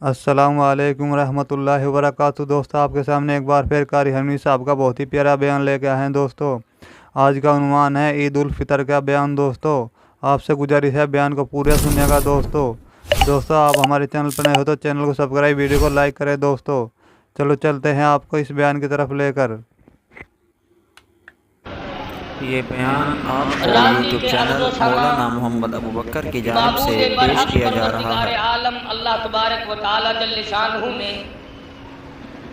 अस्सलाम वालेकुम रहमतुल्लाहि वबरकातुहू। दोस्तों, आपके सामने एक बार फिर कारी हरमनी साहब का बहुत ही प्यारा बयान लेके आए हैं। दोस्तों, आज का उन्वान है ईद उल फितर का बयान। दोस्तों, आपसे गुजारिश है बयान को पूरा सुनिएगा। दोस्तों आप हमारे चैनल पर नए हो तो चैनल को सब्सक्राइब, वीडियो को लाइक करें। दोस्तों चलो चलते हैं आपको इस बयान की तरफ लेकर। ये बयान आपको यूट्यूब चैनल मौलाना मोहम्मद अबू बकर की जानिब से पेश किया जा रहा है। आलम अल्लाह तबारक व तआला जल्ल शानहू ने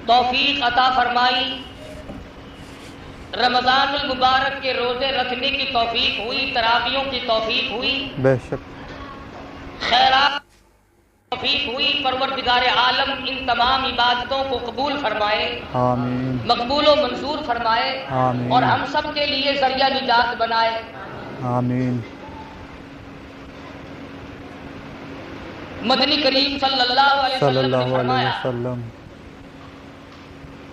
तौफीक अता फरमाई। रमज़ानुल मुबारक के रोज़े रखने की तौफीक हुई, तरावियों की तौफीक हुई, बेशक खैरात तौफीक हुई। परवरदिगार आलम इन तमाम इबादतों को कबूल फरमाए, आमीन, मकबूल व मंजूर फरमाए आमीन, और हम सब के लिए जरिया निजात बनाए, आमीन। मदनी करीम सल्लल्लाहु अलैहि वसल्लम ने फरमाया,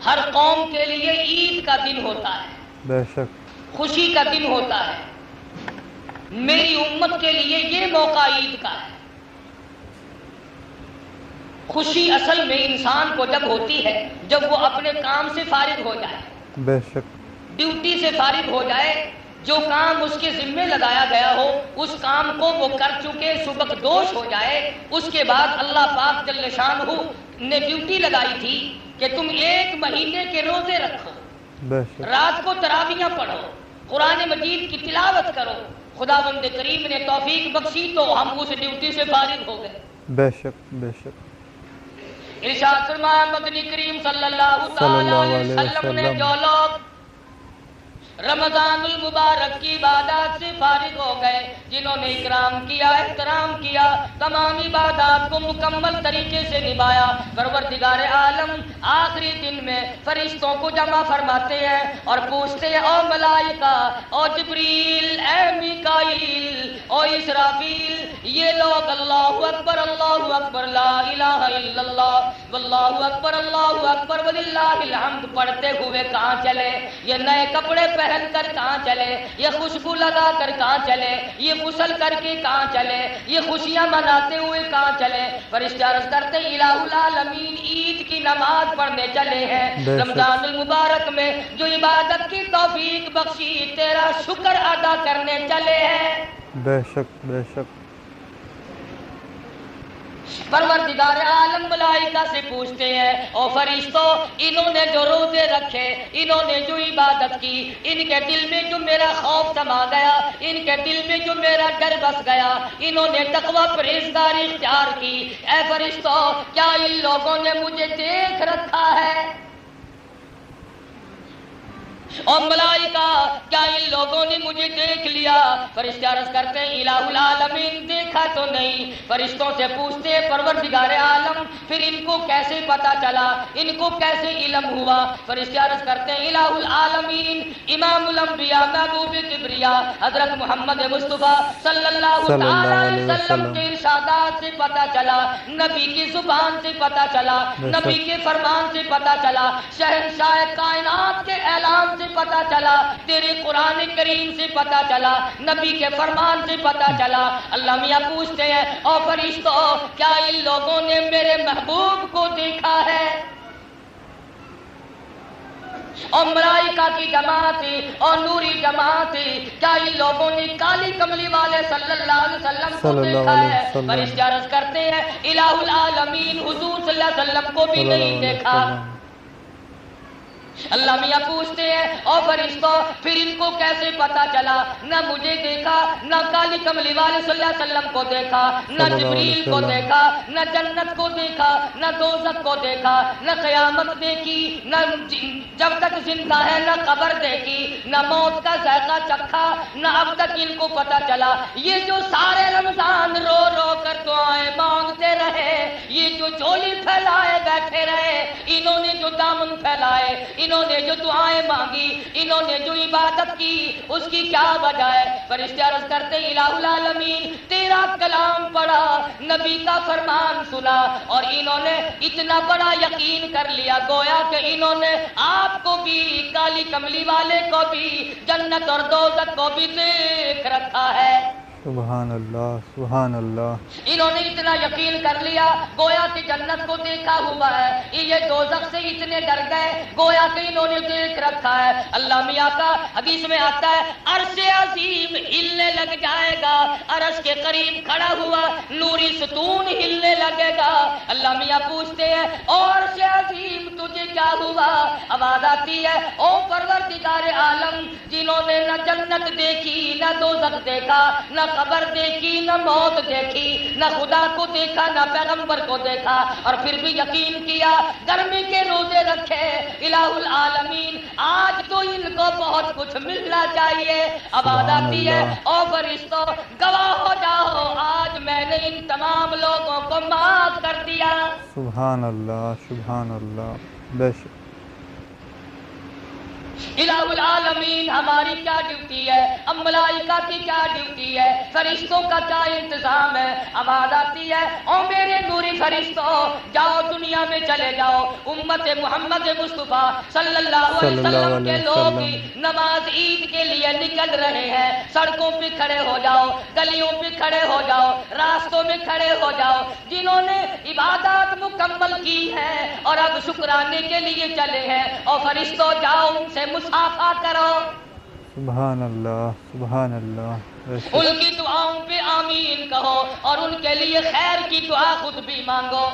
हर कौम के लिए ईद का दिन होता है, बेशक खुशी का दिन होता है। मेरी उम्मत के लिए ये मौका ईद का है। खुशी असल में इंसान को जब होती है जब वो अपने काम से फारिग हो जाए, बेशक ड्यूटी से फारिग हो जाए, जो काम उसके जिम्मे लगाया गया हो उस काम को वो कर चुके, सुबकदोश हो जाए। उसके बाद अल्लाह पाक जल्ल शानहू ने ड्यूटी लगाई थी कि तुम 1 महीने के रोजे रखो, रात को तरावियां पढ़ो, कुरान मजीद की तिलावत करो। खुदावंद करीम ने तौफीक बख्शी तो हम उस ड्यूटी से फारिग हो गए। बेशक बेशक इरशाद फरमाया मदनी करीम सल्लल्लाहु अलैहि वसल्लम ने, जो लोग रमजानुल मुबारक की इबादत से फारिग हो गए, जिन्होंने इकराम किया, एहतराम किया, तमाम इबादत को मुकम्मल तरीके से निभाया, परवरदिगार आलम आखिरी दिन में फरिश्तों को जमा फरमाते हैं और पूछते हैं, ओ मलाइका, ओ जिब्रील, ए मीकाईल, ओ इसराफील, ये लोग अल्लाहु अकबर ला इलाहा इल्लल्लाह वल्लाहु अकबर वलिल्लाहिल हम्द पढ़ते हुए कहाँ चले? ये नए कपड़े पहन कर कहाँ चले? ये खुशबू लगा कर कहाँ चले? ये गुस्ल करके कहाँ चले? ये खुशियां मनाते हुए कहाँ चले? फरिश्ते अर्ज़ करते इलाहुल आलमीन ईद की नमाज पढ़ने चले हैं। रमजानुल मुबारक में जो इबादत की तौफीक बख्शी, तेरा शुक्र अदा करने चले हैं। बेशक बेशक परवरदिगार आलम मलाइका से पूछते हैं, ओ फरिश्तों, इन्होंने जो रोजे रखे, इन्होंने जो इबादत की, इनके दिल में जो मेरा खौफ समा गया, इनके दिल में जो मेरा डर बस गया, इन्होंने तकवा परहेज़गारी इख्तियार की, ए फरिश्तों, क्या इन लोगों ने मुझे देख रखा है? और मलाइका, क्या इन लोगों ने मुझे देख लिया? फरिश्ते अर्ज़ करते हैं इलाहुल आलमीन, देखा तो नहीं। फरिश्तों से पूछते हैं परवरदिगार आलम, फिर इनको कैसे पता चला, इनको कैसे इल्म हुआ? फरिश्ते अर्ज़ करते हैं इलाहुल आलमीन, इमामुल अंबिया, महबूब किबरिया हजरत मोहम्मद मुस्तफा सल्लल्लाहु अलैहि वसल्लम के इरशादात से पता चला, नबी की जुबान से पता चला, नबी के फरमान से पता चला, शहंशाह कायनात के ऐलान से पता चला, तेरे कुरान करीम से पता चला, नबी के फरमान से पता चला। अल्लाह मियां पूछते हैं, और फरिश्तों, क्या इन लोगों ने मेरे महबूब को देखा है? और मलाइका की जमात और नूरी जमात, क्या इन लोगों ने काली कमली वाले सल्लल्लाहु अलैहि वसल्लम को देखा है? फरिश्ते अर्ज़ करते हैं इलाहुल आलमीन, हुजूर सल्लल्लाहु अलैहि वसल्लम को भी नहीं देखा। अल्लाह मियां पूछते हैं, और फरिश्तों, फिर इनको कैसे पता चला? न मुझे देखा, न काली कमली वाले सल्लल्लाहु अलैहि वसल्लम को देखा, न जिब्रील को देखा, न जन्नत को देखा, न दोज़ख को देखा, न क़यामत देखी, न जब तक जिंदा है न कब्र देखी, न मौत का ज़ायक़ा चखा, न अब तक इनको पता चला। ये जो सारे रमजान रो रो कर दुआएं मांगते रहे, ये जो झोली फैलाए बैठे रहे, इन्होंने जो दामन फैलाए, इन्होंने जो दुआएं मांगी, इन्होंने जो इबादत की, उसकी क्या वजह है? फरिश्ते अर्ज़ करते इलाहुल आलमीन, तेरा कलाम पढ़ा, नबी का फरमान सुना और इन्होंने इतना बड़ा यकीन कर लिया, गोया कि इन्होंने आपको भी, काली कमली वाले को भी, जन्नत और दोज़ख को भी देख रखा है। سبحان اللہ سبحان اللہ۔ انہوں نے اتنا یقین کر لیا گویا کہ جنت کو دیکھا ہوا ہے، یہ دوزخ سے اتنے ڈر گئے گویا کہ انہوں نے دیکھ رکھا ہے۔ اللہ میاں کا حدیث میں آتا ہے عرش عظیم ہلنے لگ جائے گا، عرش کے قریب کھڑا ہوا نوری ستون ہلنے لگے گا۔ اللہ میاں پوچھتے ہیں او عرش عظیم تجھے کیا ہوا؟ آواز آتی ہے او پروردگار عالم، جنہوں نے نہ جنت دیکھی نہ دوزخ دیکھا، نہ قبر دیکھی نہ موت دیکھی، نہ خدا کو دیکھا نہ پیغمبر کو دیکھا، اور پھر بھی یقین کیا، گرمی کے روزے رکھے، الہ العالمین آج تو ان کو بہت کچھ ملنا چاہیے۔ آواز آتی ہے او فرشتوں گواہ ہو جاؤ آج میں نے ان تمام لوگوں کو معاف کر دیا۔ سبحان اللہ سبحان اللہ، بے شک الہ العالمین ہماری کیا ڈیوٹی ہے، اب ملائکہ کی کیا ڈیوٹی ہے، فرشتوں کا کیا انتظام ہے۔ آواز آتی ہے او میرے نوری فرشتوں جاؤ دنیا میں چلے جاؤ، امت محمد مصطفیٰ صلی اللہ علیہ وسلم کے لوگ نماز عید کے لیے نکل رہے ہیں، سڑکوں پہ کھڑے ہو جاؤ، گلیوں پہ کھڑے ہو جاؤ، راستوں میں کھڑے ہو جاؤ، جنہوں نے عبادات مکمل کی ہے اور اب شکرانے کے لیے چلے ہیں، اور فرشتوں جاؤ ان سے مصافحہ کرو، سبحان اللہ سبحان اللہ، بے شک ان کی دعاؤں پہ آمین کہو اور ان کے لیے خیر کی دعا خود بھی مانگو۔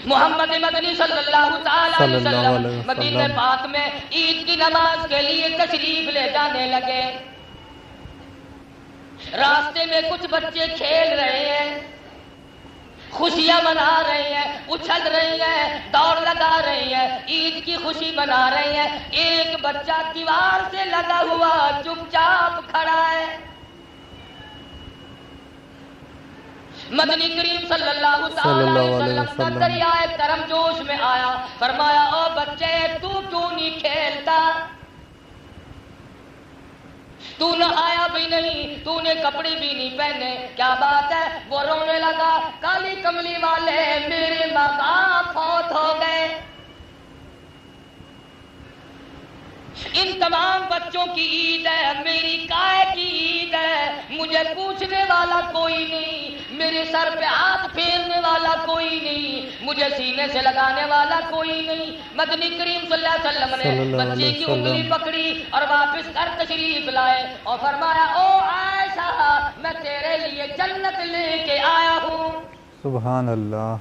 محمد مدنی صلی اللہ تعالی علیہ وسلم مدینہ پاک میں عید کی نماز کے لیے تشریف لے جانے لگے، راستے میں کچھ بچے کھیل رہے ہیں، خوشیاں منا رہے ہیں، اچھل رہی ہیں، دوڑ لگا رہی ہیں، عید کی خوشی منا رہی ہیں۔ ایک بچہ دیوار سے لگا ہوا چپ چاپ کھڑا ہے۔ مدنی کریم صلی اللہ تعالی علیہ وسلم کا دریائے کرم جوش میں آیا، فرمایا او بچے تو کیوں نہیں کھیلتا، تو نہ آیا بھی نہیں، تو نے کپڑے بھی نہیں پہنے، کیا بات ہے؟ وہ رونے لگا کالی کملی والے میرے ماں باپ فوت ہو گئے۔ ان تمام بچوں کی عید ہے، میری کائے کی عید ہے، مجھے پوچھنے والا کوئی نہیں، میرے سر پہ ہاتھ پھیرنے والا کوئی نہیں، مجھے سینے سے لگانے والا کوئی نہیں۔ مدنی کریم صلی اللہ علیہ وسلم نے بچے کی انگلی پکڑی اور واپس کر تشریف لائے اور فرمایا او عائشہ میں تیرے لیے جنت لے کے آیا ہوں۔ سبحان اللہ،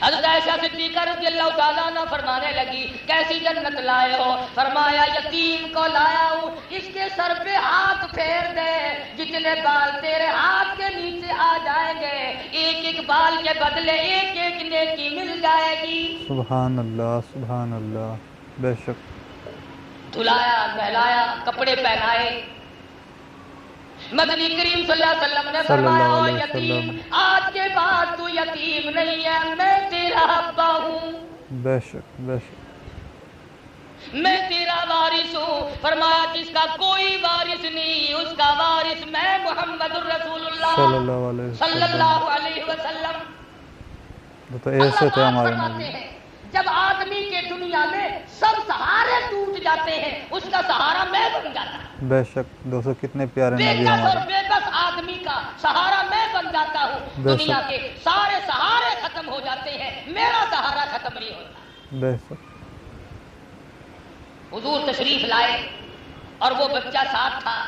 حضرت عائشہ صدیقہ رضی اللہ تعالیٰ عنہ فرمانے لگی کیسی جنت لائے ہو؟ فرمایا یتیم کو لایا ہوں، اس کے سر پہ ہاتھ پھیر دے، جتنے بال تیرے ہاتھ کے نیچے آ جائیں گے ایک ایک بال کے بدلے ایک ایک نیکی مل جائے گی۔ سبحان اللہ سبحان اللہ، بے شک دھلایا نہلایا کپڑے پہنائے۔ مدنی کریم صلی اللہ علیہ وسلم نے فرمایا او یتیم آج کے بعد تو یتیم نہیں ہے، میں تیرا ابا ہوں، بے شک بے شک، میں تیرا وارث ہوں۔ فرمایا جس کا کوئی وارث نہیں اس کا وارث میں محمد الرسول صلی اللہ صلی اللہ علیہ وسلم۔ وہ تو ایسے تھے ہمارے فرماتے نبی، ہیں جب آدمی کے دنیا میں سب سہارے ٹوٹ جاتے ہیں اس کا سہارا میں بن جاتا ہوں، بے شک دوستو کتنے پیارے بے نبی کس اور ہمارے، بے بس آدمی کا سہارا میں بن جاتا ہوں۔ بے دنیا شک کے سارے سہارے ختم ہو جاتے ہیں، میرا سہارا ختم نہیں ہوتا۔ بے شک حضور تشریف لائے اور وہ بچہ ساتھ تھا،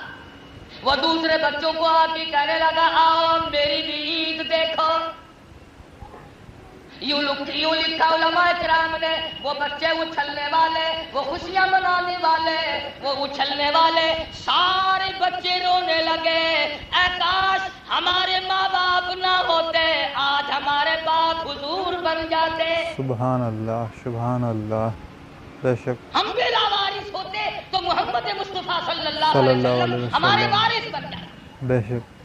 وہ دوسرے بچوں کو آ کے کہنے لگا آؤ میری بھی عید دیکھو۔ یوں لکھا علماء کرام نے وہ بچے اچھلنے والے، وہ خوشیاں منانے والے، وہ اچھلنے والے سارے بچے رونے لگے، اے کاش ہمارے ماں باپ نہ ہوتے، آج ہمارے باپ حضور بن جاتے، سبحان اللہ سبحان اللہ، بے شک ہم بھی لاوارث ہوتے تو محمد مصطفیٰ صلی اللہ صلی علیہ اللہ علیہ وسلم ہمارے وسلم، وارث بن جاتے۔ بے شک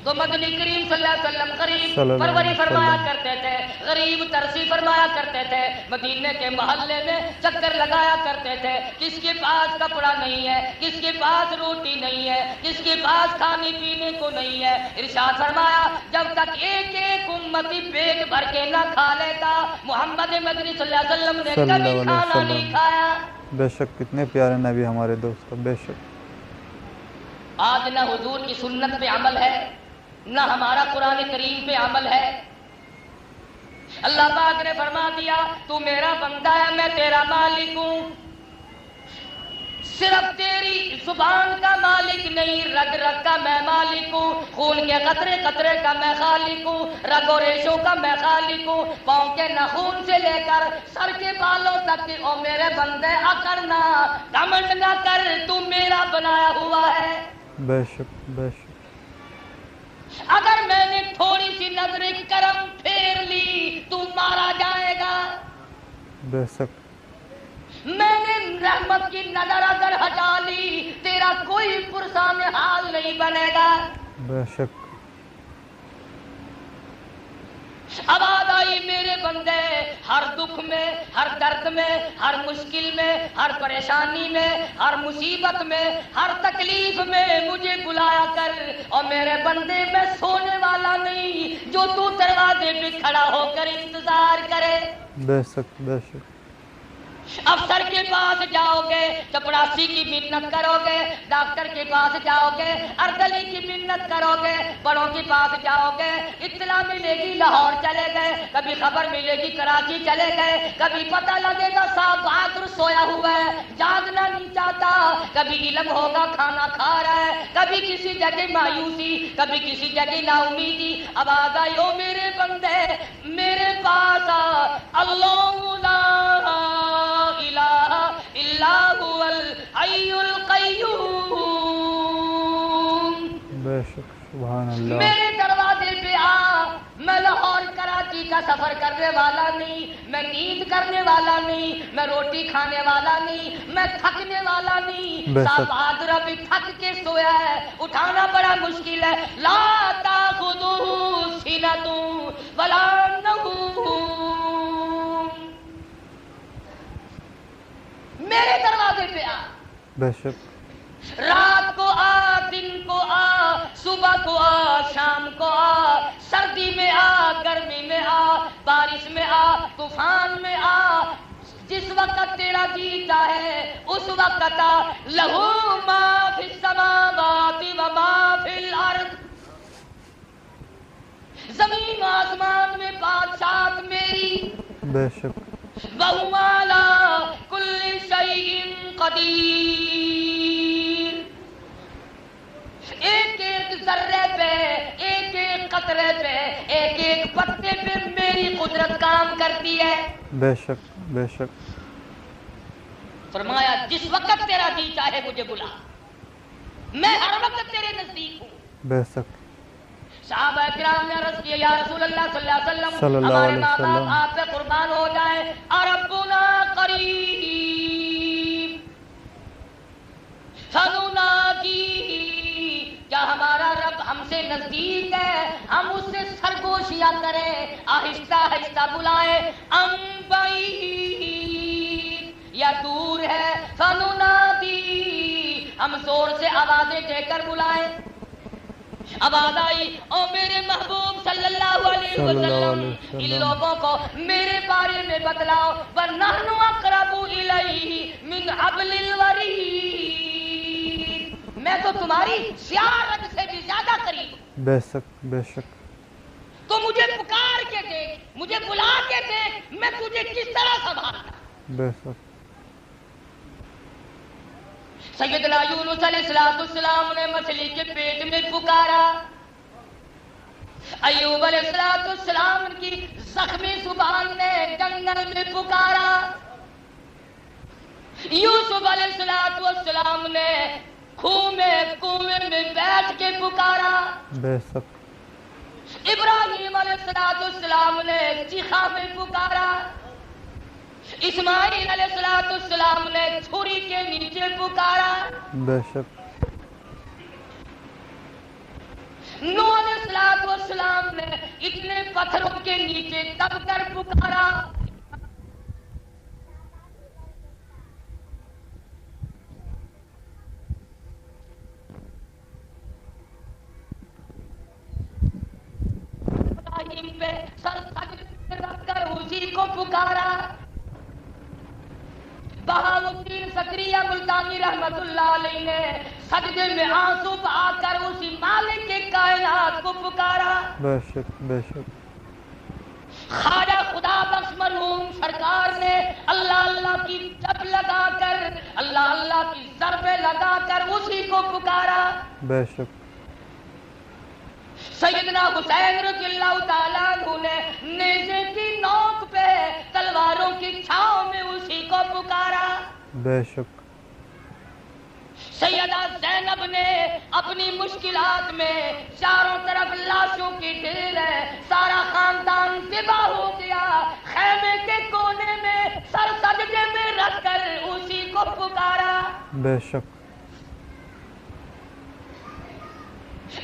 تو مدنی کریم صلی اللہ علیہ وسلم غریب صلی اللہ پروری علیہ فرمایا وسلم، کرتے تھے، غریب ترسی فرمایا کرتے تھے، مدینے کے محلے میں چکر لگایا کرتے تھے، کس کے پاس کپڑا نہیں ہے، کس کے پاس روٹی نہیں ہے، کس کے پاس کھانے پینے کو نہیں ہے، ارشاد فرمایا جب تک ایک ایک امتی پیٹ بھر کے نہ کھا لیتا محمد مدنی صلی اللہ علیہ وسلم نے صلی کبھی اللہ علیہ کھانا نہیں وسلم، کھایا۔ بے شک کتنے پیارے نبی ہمارے دوستو، بے شک۔ آج نہ حضور کی سنت پہ عمل ہے، نہ ہمارا قرآن کریم پہ عمل ہے۔ اللہ پاک نے فرما دیا تو میرا بندہ ہے، میں تیرا مالک ہوں۔ صرف تیری زبان کا مالک نہیں، رگ رگ کا میں مالک ہوں، خون کے قطرے قطرے کا میں خالق ہوں، رگ و ریشوں کا میں خالق ہوں، پاؤں کے ناخن سے لے کر سر کے بالوں تک کی۔ او میرے بندے اکرنا گھمنڈ نہ کر، تو میرا بنایا ہوا ہے۔ بے شک بے شک اگر میں نے تھوڑی سی نظر کرم پھیر لی تو مارا جائے گا، بے شک میں نے رحمت کی نظر اگر ہٹا لی تیرا کوئی پرسان حال نہیں بنے گا۔ بے شک آواز آئی میرے بندے، ہر دکھ میں، ہر درد میں، ہر مشکل میں، ہر پریشانی میں، ہر مصیبت میں، ہر تکلیف میں مجھے بلایا کر۔ اور میرے بندے میں سونے والا نہیں جو تو دروازے پہ کھڑا ہو کر انتظار کرے۔ بے شک بے شک افسر کے پاس جاؤ گے چپڑاسی کی منت کرو گے، ڈاکٹر کے پاس جاؤ گے اردلی کی منت کرو گے، بڑوں کے پاس جاؤ گے اطلاع ملے گی لاہور چلے گئے، کبھی خبر ملے گی کراچی چلے گئے، کبھی پتہ لگے گا صاحب بہادر سویا ہوا ہے جاگنا نہیں چاہتا، کبھی علم ہوگا کھانا کھا رہا ہے، کبھی کسی جگہ مایوسی، کبھی کسی جگہ نا امیدی۔ آواز آئی او میرے بندے میرے پاس آ، اللہ لا الہ الا هو الحی القیوم، بے شک سبحان اللہ۔ میرے دروازے پہ آ، میں لاہور کراچی کا سفر کرنے والا نہیں، میں نیند کرنے والا نہیں، میں روٹی کھانے والا نہیں، میں تھکنے والا نہیں۔ بے شک۔ صاحب بہادر ابھی تھک کے سویا ہے، اٹھانا بڑا مشکل ہے۔ لا تاخذہ سنۃ ولا نوم، میرے دروازے پہ آ، بے شک رات کو آ، دن کو آ، صبح کو آ، شام کو آ، سردی میں آ، گرمی میں آ، بارش میں آ، طوفان میں آ، جس وقت تیرا جی چاہے اس وقت آ۔ لہو ما فی السماوات و ما فی الارض، زمین آسمان میں بادشاہت میری، بے شک وَهُوَ عَلَىٰ كُلِّ شَيْءٍ قَدِيرٌ، ایک ایک ذرے پہ، ایک ایک قطرے پہ، ایک ایک پتے پہ میری قدرت کام کرتی ہے۔ بے شک بے شک فرمایا جس وقت تیرا جی چاہے مجھے بلا، میں ہر وقت تیرے نزدیک ہوں۔ بے شک صحابہ کرام نے عرض کیا یا رسول اللہ صلی اللہ علیہ صلی وسلم، اللہ ہمارے علیہ ماں باپ وسلم۔ آپ پہ قربان ہو جائیں، ربنا قریب فنناجی، کیا ہمارا رب ہم سے نزدیک ہے ہم اس سے سرگوشیاں کریں، آہستہ آہستہ بلائیں، ام بعید یا دور ہے، فننادی ہم زور سے آوازیں دے کر بلائیں۔ آواز آئی او میرے محبوب صلی اللہ علیہ صلی اللہ وسلم، علیہ وسلم۔ ان لوگوں کو میرے بارے میں بتلاؤ، وَنَحْنُ أَقْرَبُ إِلَيْهِ مِنْ حَبْلِ الْوَرِيدِ، میں تو تمہاری سیاہ رگ سے بھی زیادہ قریب ہوں، بے شک بے شک تو مجھے پکار کے دیکھ، مجھے بلا کے دیکھ، میں تجھے کس طرح سنبھالتا۔ بے شک سیدنا یونس علیہ السلام نے مچھلی کے پیٹ میں پکارا، ایوب علیہ السلام کی زخمی زبان نے جنگل میں پکارا، یوسف علیہ السلام نے کنویں میں بیٹھ کے پکارا، بے شک ابراہیم علیہ السلام نے چیخا میں پکارا، اسماعیل علیہ السلام نے چھری کے نیچے پکارا، بے شک نوح علیہ السلام نے اتنے پتھروں کے نیچے دب کر پکارا، ابراہیم پہ سر سجدے پہ رکھ کر اسی کو پکارا، बहाउद्दीन सकरिया मुल्तानी रहमतुल्लाह अलैह ने सजदे में आंसू बहाकर उसी मालिक के कायनात को पुकारा। बेशक बेशक। ख्वाजा खुदा बख्श मरहूम सरकार ने अल्लाह अल्लाह की जप लगाकर, अल्लाह अल्लाह की ज़रबे लगाकर उसी को पुकारा। बेशक। सैयदना हुसैन रज़ियल्लाहु ताला अन्हु ने नेज़े की नोक पे तलवारों की छांव में उसी को पुकारा। बेशक। सैयदा ज़ैनब ने अपनी मुश्किलात में चारों तरफ लाशों की ढेर है, सारा खानदान तिबा हो गया, खैमे के कोने में सर सजदे में रखकर उसी को पुकारा। बेशक।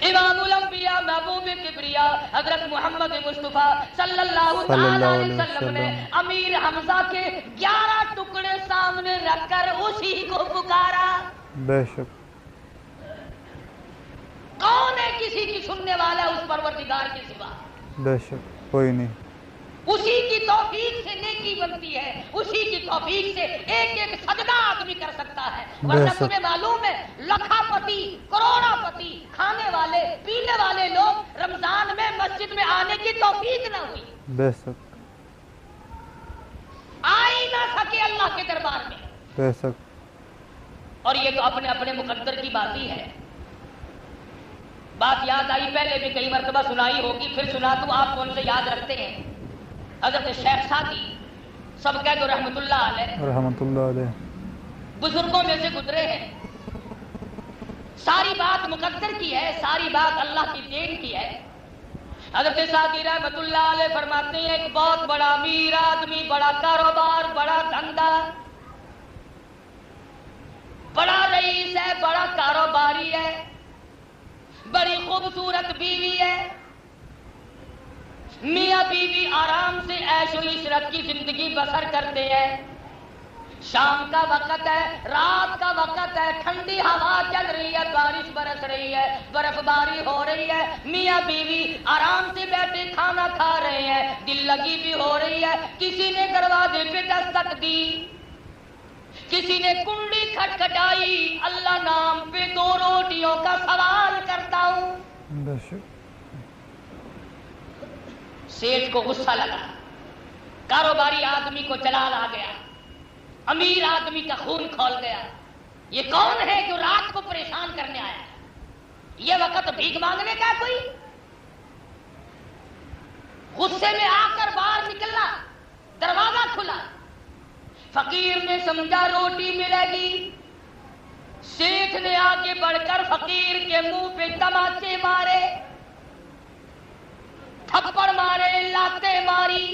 इमामुल अंबिया महबूब किबरिया हजरत मोहम्मद मुस्तफा सल्लल्लाहु अलैहि वसल्लम ने अमीर हमजा के 11 टुकड़े सामने रखकर उसी को पुकारा। बेशक। कौन है किसी की सुनने वाला उस परवरदिगार के सिवा? बेशक कोई नहीं। उसी की तौफीक से नेकी बनती है, उसी की तौफीक से एक एक सजदा आदमी कर सकता है। वरना तुम्हें मालूम है लखापति करोड़ापति खाने वाले पीने वाले लोग रमजान में मस्जिद में आने की तौफीक ना हुई, बेशक आ ही ना सके अल्लाह के दरबार में। बेशक। और ये तो अपने अपने मुकद्दर की बात ही है। बात याद आई, पहले भी कई मरतबा सुनाई होगी, फिर सुना दूं, आप कौन से याद रखते हैं? हज़रत शेख सादी सब कह दो रहमतुल्लाह अलैह बुजुर्गों में से गुजरे हैं। सारी बात मुकद्दर की है, सारी बात अल्लाह की देन की है। हज़रत सादी रहमतुल्लाह अलैह फरमाते हैं एक बहुत बड़ा अमीर आदमी, बड़ा कारोबार, बड़ा धंधा, बड़ा रईस है, बड़ा कारोबारी है, बड़ी खूबसूरत बीवी है, मियाँ बीवी आराम से ऐशो इशरत की जिंदगी बसर करते हैं। शाम का वक्त है, रात का वक्त है, ठंडी हवा चल रही है, बारिश बरस रही है, बर्फबारी हो रही है, मियाँ बीवी आराम से बैठे खाना खा रहे हैं, दिल लगी भी हो रही है। किसी ने दरवाजे पे दस्तक दी, किसी ने कुंडी खटखटाई, अल्लाह नाम पे 2 रोटियों का सवाल करता हूँ। सेठ को गुस्सा लगा, कारोबारी आदमी को जलाल आ गया, अमीर आदमी का खून खौल गया। ये कौन है जो रात को परेशान करने आया? ये वक्त भीख मांगने का कोई? गुस्से में आकर बाहर निकला, दरवाजा खुला, फकीर ने समझा रोटी मिलेगी। सेठ ने आगे बढ़कर फकीर के मुंह पे तमाचे मारे, थप्पड़ मारे, लाते मारी।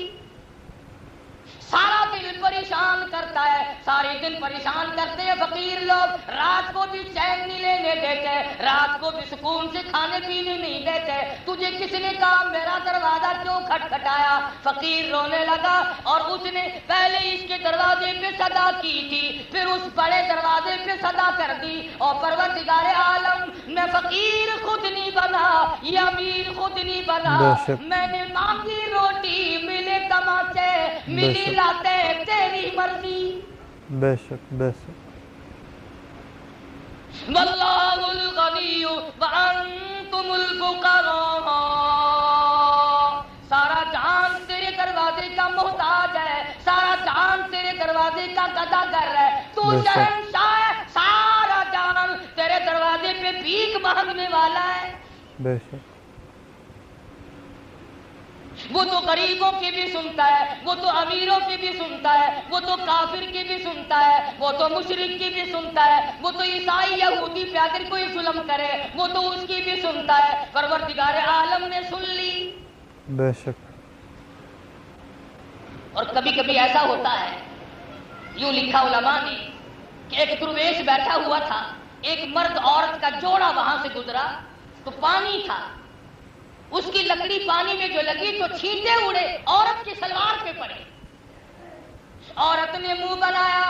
सारा दिन परेशान करता है, सारे दिन परेशान करते हैं फकीर लोग, रात को भी चैन नहीं लेने देते, रात को भी सुकून से खाने पीने नहीं देते। तुझे किसने कहा मेरा दरवाजा क्यों खटखटाया? फकीर रोने लगा और उसने पहले इसके दरवाजे पे सदा की थी, फिर उस बड़े दरवाजे पे सदा कर दी। और परवरदिगारे आलम, मैं फकीर खुद नहीं बना, ये अमीर खुद नहीं बना, मैंने मांगी रोटी, मिले तमाचे, मिली लाते, तेरी मर्जी। बेशक बेशक। वल्लाहुल गनिय्यु व अंतुमुल फुकरा, सारा जहान तेरे दरवाजे का मोहताज है, सारा जहान तेरे दरवाजे का गदागर है, तू शहंशाह है, सारा जहान तेरे दरवाजे पे भीख मांगने वाला है। बेशक। वो तो गरीबों की भी सुनता है, वो तो अमीरों की भी सुनता है, वो तो काफिर की भी सुनता है, वो तो मुशरिक की भी सुनता है, वो तो ईसाई यहूदी पे अगर कोई जुल्म करे वो तो उसकी भी सुनता है। परवरदिगारे आलम ने सुन ली। बेशक। और कभी कभी ऐसा होता है, यूं लिखा उलमा ने कि एक दुर्वेश बैठा हुआ था, एक मर्द औरत का जोड़ा वहां से गुजरा तो पानी था, उसकी लकड़ी पानी में जो लगी तो छींटे उड़े, औरत की सलवार पे पड़े। औरत ने मुंह बनाया,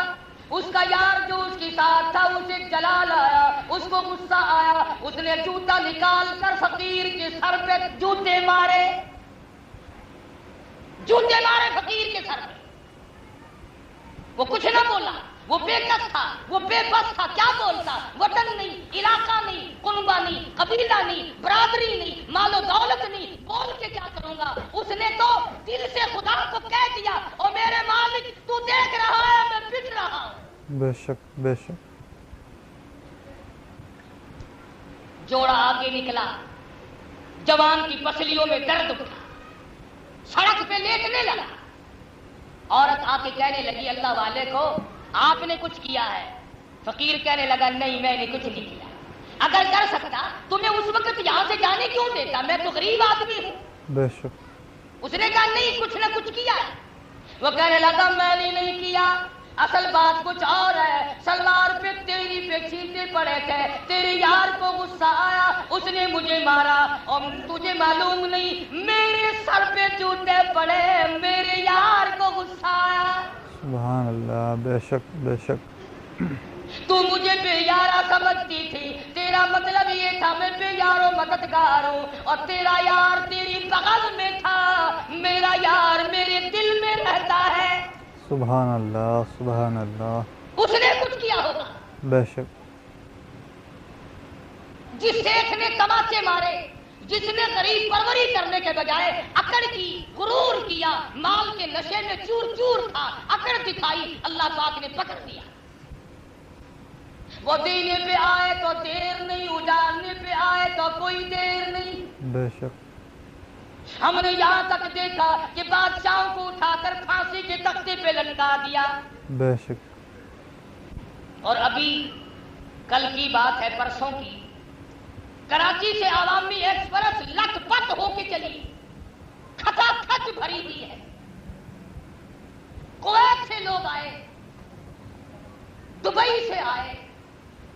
उसका यार जो उसके साथ था उसे जलाल आया, उसको गुस्सा आया, उसने जूता निकाल कर फकीर के सर पे जूते मारे, जूते मारे फकीर के सर पे। वो कुछ ना बोला, वो बेकस था, वो बेबस था, क्या बोलता? वतन नहीं, इलाका नहीं, कुनबा नहीं, कबीला नहीं, बरादरी नहीं, मालो दौलत नहीं, बोल के क्या करूंगा? उसने तो दिल से खुदा को कह दिया, और मेरे मालिक तू देख रहा है मैं पिट रहा हूं। बेशक बेशक। जोड़ा आगे निकला, जवान की पसलियों में दर्द उठा, सड़क पे लेटने लगा। औरत आके कहने लगी अल्लाह वाले को आपने कुछ किया है? फकीर कहने लगा नहीं मैंने कुछ नहीं किया। अगर कर सकता तो मैं उस वक्त यहां से जाने क्यों देता, मैं तो गरीब आदमी हूं। बेशक। उसने कहा नहीं कुछ ना कुछ किया है। वो कहने लगा मैंने नहीं किया, असल बात कुछ और है। सलवार पे तेरी पे छींटे पड़े थे, तेरे यार को गुस्सा आया, उसने मुझे मारा, और तुझे मालूम नहीं मेरे सर पे जूते पड़े, मेरे यार को गुस्सा आया। सुभान अल्लाह। बेशक बेशक। तू मुझे बेयारा समझती थी, तेरा मतलब ये था मैं बेयारो मददगार हूँ, और तेरा यार तेरी बगल में था, मेरा यार मेरे दिल में रहता है। सुभान अल्लाह सुभान अल्लाह। उसने कुछ किया होगा। बेशक। जिस सेठ ने तमाचे मारे, जिसने गरीब परवरी करने के बजाय अकड़ की, गुरूर किया, माल के नशे में चूर चूर था, अकड़ दिखाई, अल्लाह पाक ने पकड़ दिया। वो देने पे आए तो देर नहीं, उजाड़ने पे आए तो कोई देर नहीं। बेशक। हमने यहाँ तक देखा कि बादशाहों को उठाकर फांसी के तख्ते पे लटका दिया। बेशक। और अभी कल की बात है, परसों की, कराची से आवामी एक्सप्रेस लटपट होके चली, खचाखच भरी हुई है। कुवैत से लोग आए, दुबई से आए,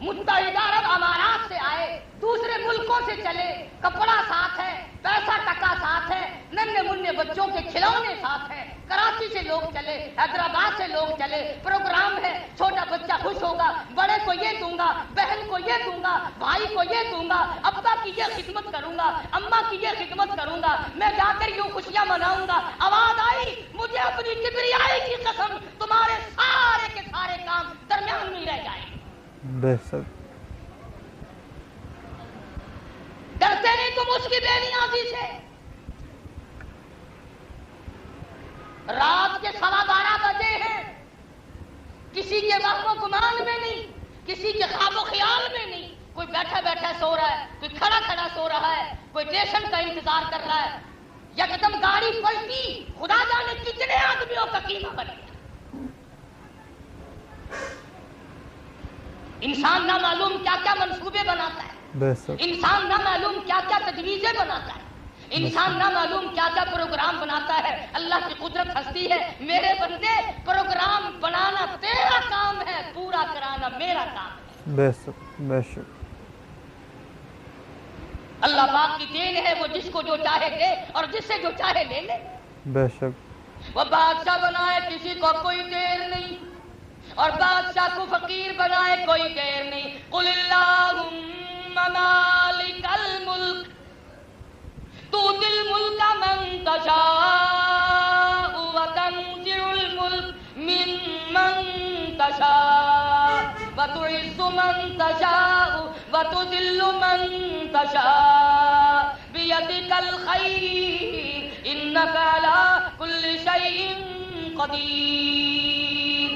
मुत्तहिदा अरब अमारात से आए, दूसरे मुल्कों से चले, कपड़ा साथ है, पैसा टका साथ है, नन्हे मुन्ने बच्चों के खिलौने साथ है। कराची से लोग चले, हैदराबाद से लोग चले, प्रोग्राम है, छोटा बच्चा खुश होगा, बड़े को ये दूंगा, बहन को ये दूंगा, भाई को ये दूंगा, अब्बा की ये खिदमत करूंगा, अम्मा की ये खिदमत करूंगा, मैं जाकर यूं खुशियां मनाऊंगा। आवाज आई, मुझे अपनी किबरियाई की कसम, तुम्हारे सारे के सारे काम दरमियान में रह जाएंगे। बेशक। डरते नहीं तुम उसकी बेनियाजी से। रात के 12:15 बजे हैं, किसी के वहमो गुमान में नहीं, किसी के ख्वाबो ख्याल में नहीं, कोई बैठा बैठा सो रहा है, कोई खड़ा खड़ा सो रहा है, कोई स्टेशन का इंतजार कर रहा है। यकदम गाड़ी पलटी, खुदा जाने कितने आदमियों का कीमा बन गया। इंसान ना मालूम क्या क्या मंसूबे बनाता है, इंसान ना मालूम क्या क्या तजवीजें बनाता है, इंसान ना मालूम क्या क्या प्रोग्राम बनाता है। अल्लाह की कुदरत हंसती है, मेरे बंदे प्रोग्राम बनाना तेरा काम है, पूरा कराना मेरा काम है। बेशक बेशक। अल्लाह पाक की देन है, वो जिसको जो चाहे दे और जिससे जो चाहे ले ले। बेशक। वो बादशाह बनाए किसी को कोई देर नहीं, और बादशाह को फकीर बनाए कोई देर नहीं। कुलिल्लाहुम्मा मालिकल मुल्क तूतिल मुल्का मन तशाअ व तंजिउल मुल्क मिम्मन तशाअ व तुइज़्ज़ु मन तशाअ व तुज़िल्लु मन तशाअ बियदिकल खैर इन्नका अला कुल्लि शैइन कदीर।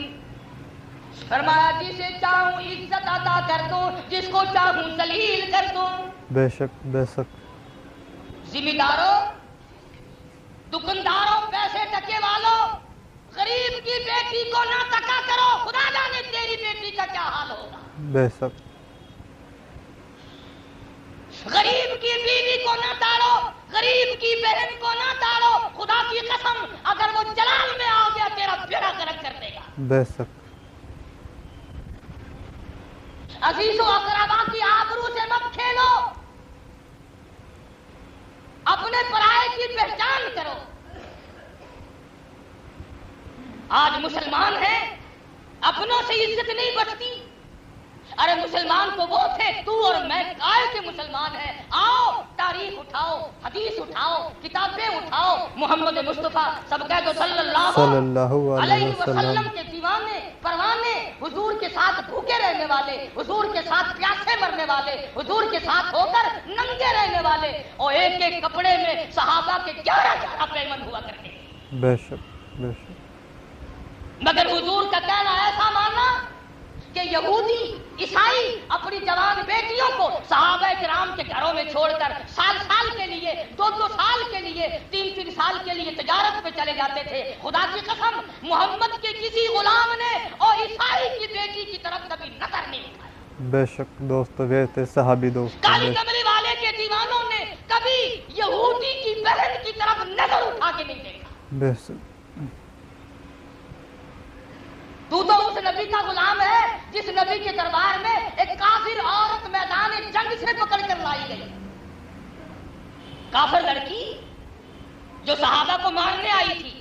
फरमाया जिसे चाहूं इज्जत अता कर दूं, जिसको चाहूं जलील कर दूं। बेशक बेशक। जिम्मेदारों, दुकानदारों, पैसे टके वालों, गरीब की बेटी को ना तका करो, खुदा जाने तेरी बेटी का क्या हाल होगा। बेशक। गरीब की बीवी को ना ताड़ो, गरीब की बहन को ना ताड़ो, खुदा की कसम अगर वो जलाल में आ गया तेरा बेड़ा गर्क कर देगा। बेशक। अजीजो अकरबा की आबरू से मत खेलो, अपने पराये की पहचान करो। आज मुसलमान हैं, अपनों से इज्जत नहीं बचती। अरे मुसलमान तो वो थे, तू और मैं काय के मुसलमान हैं। आओ तारीख उठाओ, हदीस उठाओ, किताबें उठाओ, मोहम्मद मुस्तफा सब कह दो सल्लल्लाहु अलैहि वसल्लम के दीवाने परवाने हुजूर साथ भूखे रहने वाले, हुजूर के साथ प्यासे मरने वाले, हुजूर के साथ होकर नंगे रहने वाले, और एक एक कपड़े में सहाबा के 11 पैमन हुआ करते थे। बेशक बेशक। मगर हुजूर का कहना ऐसा माना कि यहूदी ईसाई अपनी जवान बेटियों को सहाबा किराम के घरों में छोड़कर साल साल के लिए, 2-2 साल के लिए, 3-3 साल के लिए तजारत पे चले जाते थे। खुदा की कसम, मोहम्मद के किसी गुलाम ने और ईसाई की बेटी की तरफ कभी नजर नहीं उठाई। बेशक दोस्तों, वे थे सहाबी दोस्तों। काली कमली वाले के दीवानों ने कभी यहूदी की बहन की तरफ नजर उठा के नहीं देखा। बेशक। तू तो उस नबी का गुलाम है जिस नबी के दरबार में एक काफिर औरत मैदान जंग से पकड़ कर लाई गई। काफिर लड़की जो सहाबा को मारने आई थी,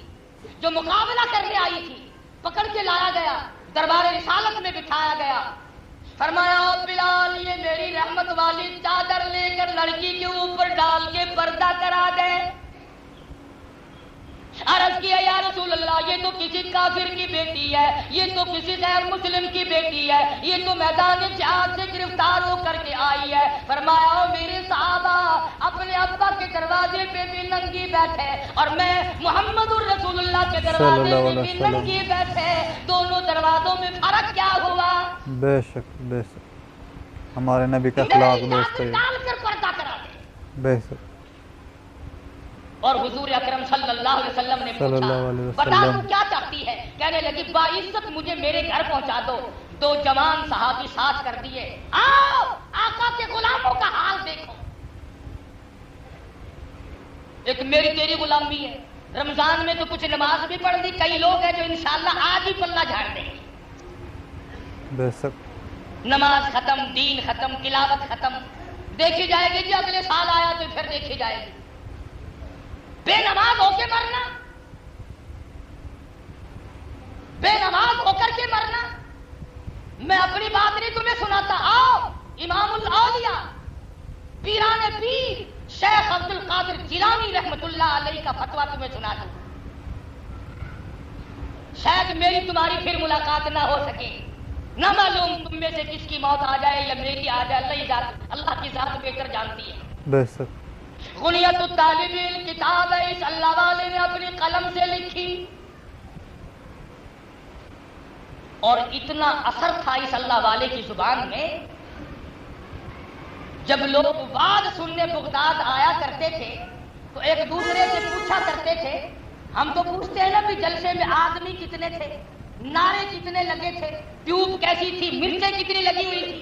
जो मुकाबला करने आई थी, पकड़ के लाया गया, दरबार रिसालत में बिठाया गया। फरमाया, ओ बिलाल, ये मेरी रहमत वाली चादर लेकर लड़की के ऊपर डाल के पर्दा करा दे। अर्ज किया, या रसूल अल्लाह, ये तो किसी काफिर की बेटी है, ये तो किसी गैर मुस्लिम की बेटी है, ये तो मैदान जिहाद से गिरफ्तार होकर के आई है। फरमाया, ओ मेरे साहबा, अपने अब्बा के दरवाजे पे भी नंगी बैठे और मैं मुहम्मदुर रसूलुल्लाह के दरवाजे पे भी नंगी बैठे, दोनों दरवाजों में फर्क क्या हुआ? बेशक बेशक, हमारे नबी का अखलाक दोस्तों। डालकर पर्दा करा दे। बेशक। और हुजूर अकरम सल्लल्लाहु अलैहि वसल्लम ने पूछा, बता तू क्या चाहती है? कहने लगी, बाइज्जत मुझे मेरे घर पहुंचा दो। 2 जवान सहाबी साथ कर दिए। आओ, आका के गुलामों का हाल देखो। एक मेरी तेरी गुलामी है। रमजान में तो कुछ नमाज भी पढ़ दी, कई लोग हैं जो इंशाअल्लाह आज ही पल्ला झाड़ देंगे। बेशक। नमाज खत्म, दीन खत्म, तिलावत खत्म, देखी जाएगी जी अगले साल आया तो फिर देखी जाएगी। बेनमाज होके मरना, बेनमाज होकर के मरना। मैं अपनी बात नहीं तुम्हें सुनाता। आओ, इमामुल औलिया, पीराने पीर शेख अब्दुल कादिर जिलानी रहमतुल्लाह अलैहि का फतवा तुम्हें सुना दूं। शायद मेरी तुम्हारी फिर मुलाकात ना हो सके, ना मालूम तुम में से किसकी मौत आ जाए या मेरी आ जाए, अल्लाह की जात बेहतर जानती है। बेशक। गुनियतुत तालिबिल किताब है, इस अल्लाह वाले ने अपनी कलम से लिखी और इतना असर था इस अल्लाह वाले की जुबान में। जब लोग वाद सुनने बगदाद आया करते थे तो एक दूसरे से पूछा करते थे, हम तो पूछते हैं ना भी जलसे में आदमी कितने थे, नारे कितने लगे थे, ट्यूब कैसी थी, मिर्चें कितनी लगी हुई थी।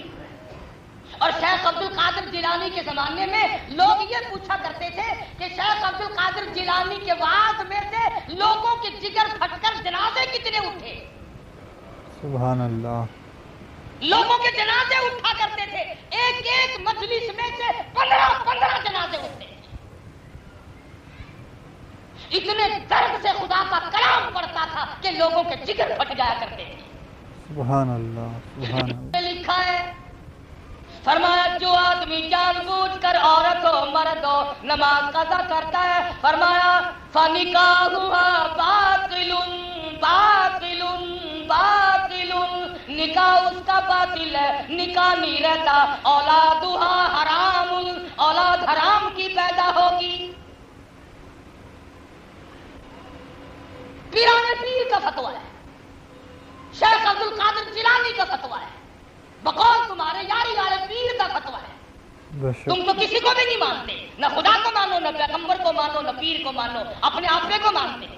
और शेख अब्दुल कादिर जिलानी के जमाने में लोग ये पूछा करते थे कि शेख अब्दुल कादिर जिलानी के वाद में से लोगों के जिगर फटकर जनाजे कितने उठे। सुभान अल्लाह। लोगों के जनाजे उठा करते थे, एक एक मजलिस में से 15-15 जनाजे उठते थे। इतने दर्द से खुदा का कलाम पड़ता था कि लोगों के जिगर फट जाया करते थे। सुभान अल्लाह सुभान अल्लाह। लिखा है, फरमाया, जो आदमी जानबूझकर औरत हो मर्द हो नमाज कज़ा करता है, फरमाया, फनिकाहुहा बातिलुन बातिलुन बातिलुन, निकाह उसका बातिल है, निकाह नहीं रहता। औलादुहा हरामुन, औलाद हराम की पैदा होगी। पीराने पीर का फतवा है, शेख अब्दुल कादिर जिलानी का फतवा है, बकौल तुम्हारे यारी वाले पीर का फतवा है। तुम तो किसी को भी नहीं मानते, न खुदा को मानो, न पैगंबर को मानो, न पीर को मानो, अपने आपे को मानते।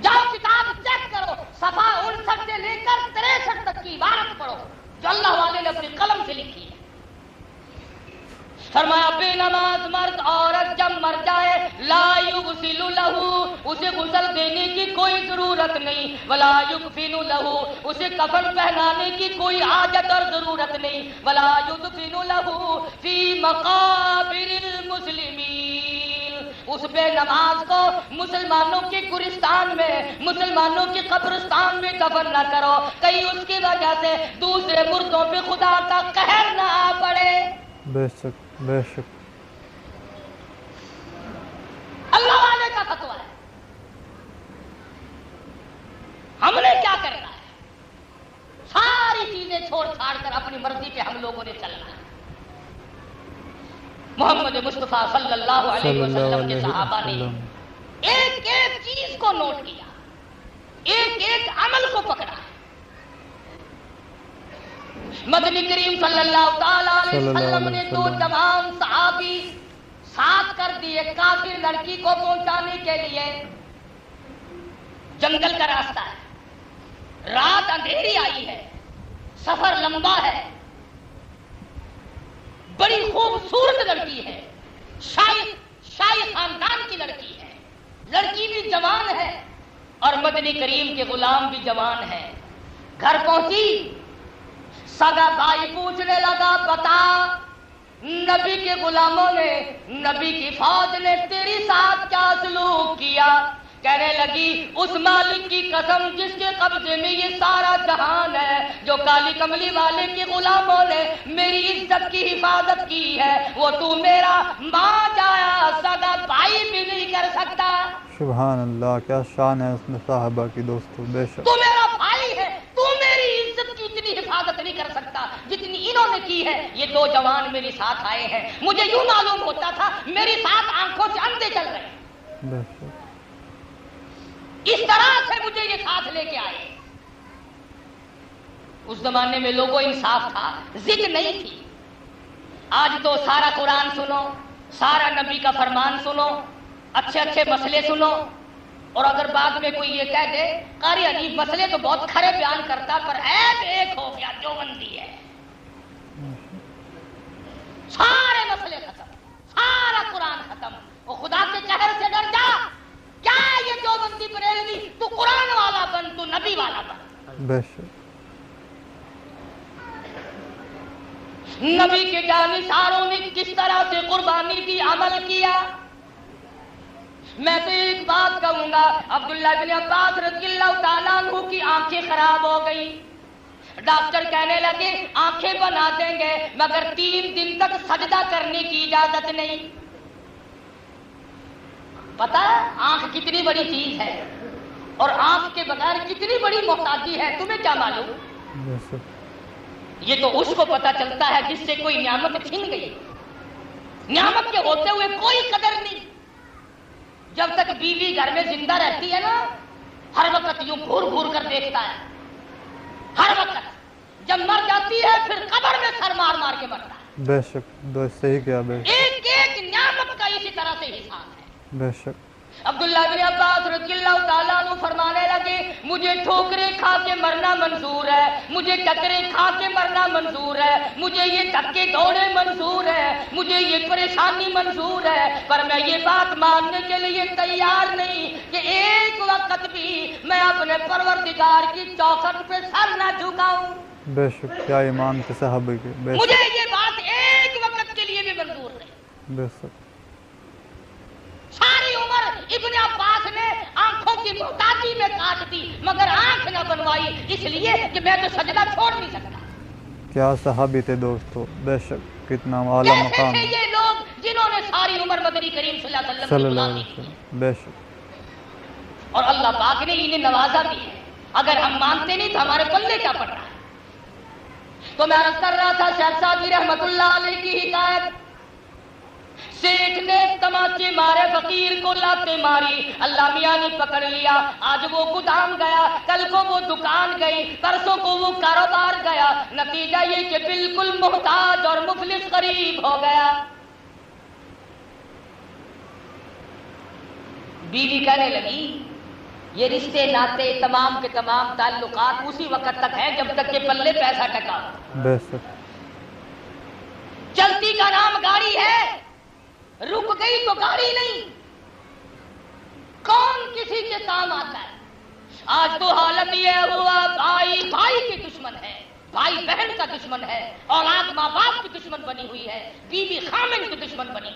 जाओ किताब चेक करो, सफा 59 से लेकर 63 तक की इबारत पढ़ो जो अल्लाह वाले ने अपनी कलम से लिखी है। फरमाया, बेनमाज मर्द औरत जब मर जाए, ला युगसिलु लहू, उसे गुस्ल देने की कोई जरूरत नहीं, वला युकफिनु लहू, उसे कफन पहनाने की कोई आजत और जरूरत नहीं, वला युदफिनु लहू फी मकाबिरिल मुस्लिमीन, उस बेनमाज को मुसलमानों के गुलिस्तान में, मुसलमानों के कब्रिस्तान में दफन न करो, कहीं उसकी वजह से दूसरे मुर्दों पे खुदा का कहर न आ पड़े। बेशक बेशक। अल्लाह वाले का फतवा है। हमने क्या मुस्तफ़ा सल्लल्लाहु अलैहि वसल्लम के सहाबा ने वसल्लम। एक एक चीज को नोट किया, एक एक अमल को पकड़ा। मदनी करीम सल्लल्लाहु ताला अलैहि वसल्लम ने तो तमाम सहाबी साथ कर दिए काफिर लड़की को पहुंचाने के लिए। जंगल का रास्ता है, रात अंधेरी आई है, सफर लंबा है, बड़ी खूबसूरत लड़की है, शाही खानदान की लड़की है, लड़की भी जवान है और मदनी करीम के गुलाम भी जवान है। घर पहुंची, सगा भाई पूछने लगा, बता नबी के गुलामों ने, नबी की फौज ने तेरे साथ क्या सलूक किया? कहने लगी, उस मालिक की कसम जिसके कब्जे में ये सारा जहान है, जो काली कमली वाले के गुलामों ने मेरी इज्जत की हिफाजत की है, वो तू मेरा मां जाया सगा भाई भी नहीं कर सकता। सुभान अल्लाह, क्या शान है उसने साहबा की दोस्तों, बेशक। तू मेरा भाई है, तू मेरी इज्जत की इतनी हिफाजत नहीं कर सकता जितनी इन्होंने की है। ये दो जवान मेरे साथ आए हैं, मुझे यूं मालूम होता था मेरे साथ आंखों से अंधे चल रहे हैं, बेशक। इस तरह से मुझे ये साथ लेके आए। उस जमाने में लोगों इंसाफ था, जिद नहीं थी। आज तो सारा कुरान सुनो, सारा नबी का फरमान सुनो, अच्छे अच्छे मसले सुनो, और अगर बाद में कोई ये कह दे कारी हनीफ मसले तो बहुत खरे बयान करता पर ऐब एक हो गया, देवबंदी है, सारे मसले खत्म, सारा कुरान खत्म। वो खुदा के कहर से डर जा, क्या ये देवबंदी बरेलवी, तू कुरान वाला बन, तू नबी वाला बन। बेशक। नबी के जानिसारों ने किस तरह से कुर्बानी की, अमल किया। मैं तो एक बात कहूंगा, अब्दुल्लाह इब्न अब्बास रज़ियल्लाहु ताला अन्हु की आंखें खराब हो गई। डॉक्टर कहने लगे आंखें बना देंगे मगर 3 दिन तक सजदा करने की इजाजत नहीं। पता है आंख कितनी बड़ी चीज है और आंख के बगैर कितनी बड़ी मोहताजी है, तुम्हें क्या मालूम? बेशक। ये तो उसको पता चलता है जिससे कोई नियामत छीन गई। नियामत के होते हुए कोई कदर नहीं। जब तक बीवी घर में जिंदा रहती है ना, हर वक्त यूं घूर घूर कर देखता है, हर वक्त। जब मर जाती है फिर कब्र में सर मार मार के मरता है। बेशक, सही क्या, बेशक। एक एक नियामत का इसी तरह से हिसाब है। बेशक। अब्दुल्लाह इब्न अब्बास रज़ियल्लाहु ताला अन्हु फरमाने लगे, मुझे ठोकरें खा के मरना मंजूर है, मुझे टकरे खा के मरना मंजूर है, मुझे ये धक्के दौड़े मंजूर है, मुझे ये परेशानी मंजूर है, पर मैं ये बात मानने के लिए तैयार नहीं कि एक वक्त भी मैं अपने परवरदिगार की चौखट पे सर न झुकाऊं। बेशक, क्या ईमान थे साहबे के, बेशक। मुझे ये बात एक वक्त के लिए भी मंजूर नहीं। बेशक। सारी उम्र इब्ने अब्बास ने आंखों की मोहताजी में काट दी मगर आंख न बनवाई, इसलिए कि मैं तो सजदा छोड़ नहीं सकता। क्या सहाबी थे दोस्तों, बेशक, कितना आला मकाम। कैसे थे ये लोग जिन्होंने सारी उम्र मदनी करीम सल्लल्लाहु अलैहि सल्लल्लाहु वसल्लम अलैहि की गुलामी वसल्म, बेशक। की और अल्लाह पाक ने इन्हें नवाजा भी है। अगर हम मानते नहीं तो हमारे पल्ले क्या पड़ रहा है। तो मैं अर्ज कर रहा था शहजादी रहमतुल्लाह अलैह की हिकायत। सेठ ने तमाचे मारे, फकीर को लाते मारी, अल्लाह मियां ने पकड़ लिया। आज वो गोदाम गया, कल को वो दुकान गई, परसों को वो कारोबार गया। नतीजा ये कि बिल्कुल मोहताज और मुफलिस गरीब हो गया। बीवी कहने लगी ये रिश्ते नाते तमाम के तमाम ताल्लुकात उसी वक्त तक है जब तक के पल्ले पैसा टका। बेशक। चलती का नाम गाड़ी है, रुक गई तो गाड़ी नहीं। कौन किसी के काम आता है? आज तो हालत ये हुआ, भाई भाई के दुश्मन है, भाई बहन का दुश्मन है, औलाद माँ बाप की दुश्मन बनी हुई है, बीवी खामिन की दुश्मन बनी।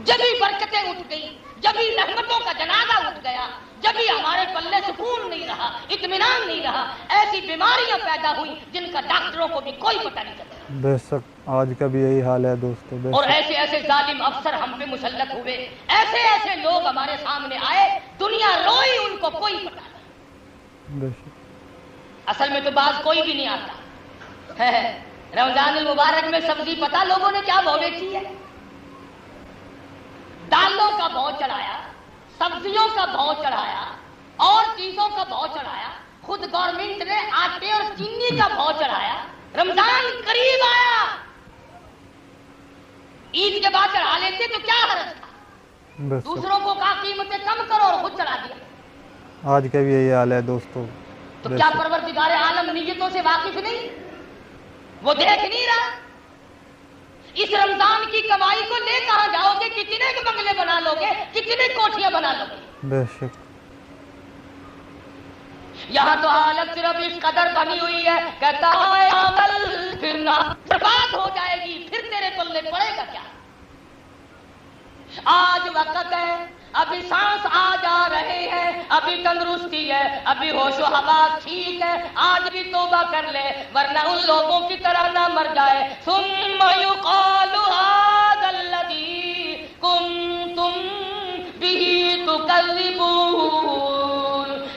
जब ही बरकतें उठ गई, जब ही रहमतों का जनाजा उठ गया, जब ही हमारे पल्ले सुकून नहीं रहा, इत्मीनान नहीं रहा, ऐसी बीमारियां पैदा हुई जिनका डॉक्टरों को भी कोई पता नहीं चलता। बेशक, आज का भी यही हाल है दोस्तों, बेशक। और ऐसे ऐसे जालिम अफसर हम पे मुसल्लत हुए, ऐसे ऐसे लोग हमारे सामने आए, दुनिया रोई, उनको कोई पता नहीं। बेशक। असल में तो बात कोई भी नहीं आता है। رمضان المبارک میں سبزی پتہ لوگوں نے کیا بھاؤ بیچی ہے؟ دالوں کا بھاؤ چڑھایا، سبزیوں کا بھاؤ چڑھایا اور چیزوں کا بھاؤ چڑھایا، خود گورنمنٹ نے آٹے اور چینی کا بھاؤ چڑھایا۔ رمضان قریب آیا، عید کے بعد چڑھا لیتے تو کیا حرج تھا؟ بس دوسروں کو کہا قیمتیں کم کرو اور خود چڑھا دیا۔ آج کا بھی یہی حال ہے دوستوں۔ تو بے کیا شک پروردگار عالم نیتوں سے واقف نہیں؟ وہ دیکھ نہیں رہا؟ اس رمضان کی کمائی کو لے کہاں جاؤ گے؟ کتنے کے بنگلے بنا لو گے؟ کتنی کوٹھیاں بنا لو گے؟ بے شک یہاں تو حالت صرف اس قدر بنی ہوئی ہے، کہتا ہے عمل پھر نہ برباد ہو جائے گی، پھر تیرے پلے پڑے گا کیا؟ آج وقت ہے، ابھی سانس آ جا رہے ہیں، ابھی تندرستی ہے، ابھی ہوش و حواس ٹھیک ہے، آج بھی توبہ کر لے ورنہ ان لوگوں کی طرح نہ مر جائے۔ ثم يقال هذا الذي كنتم به تكذبون،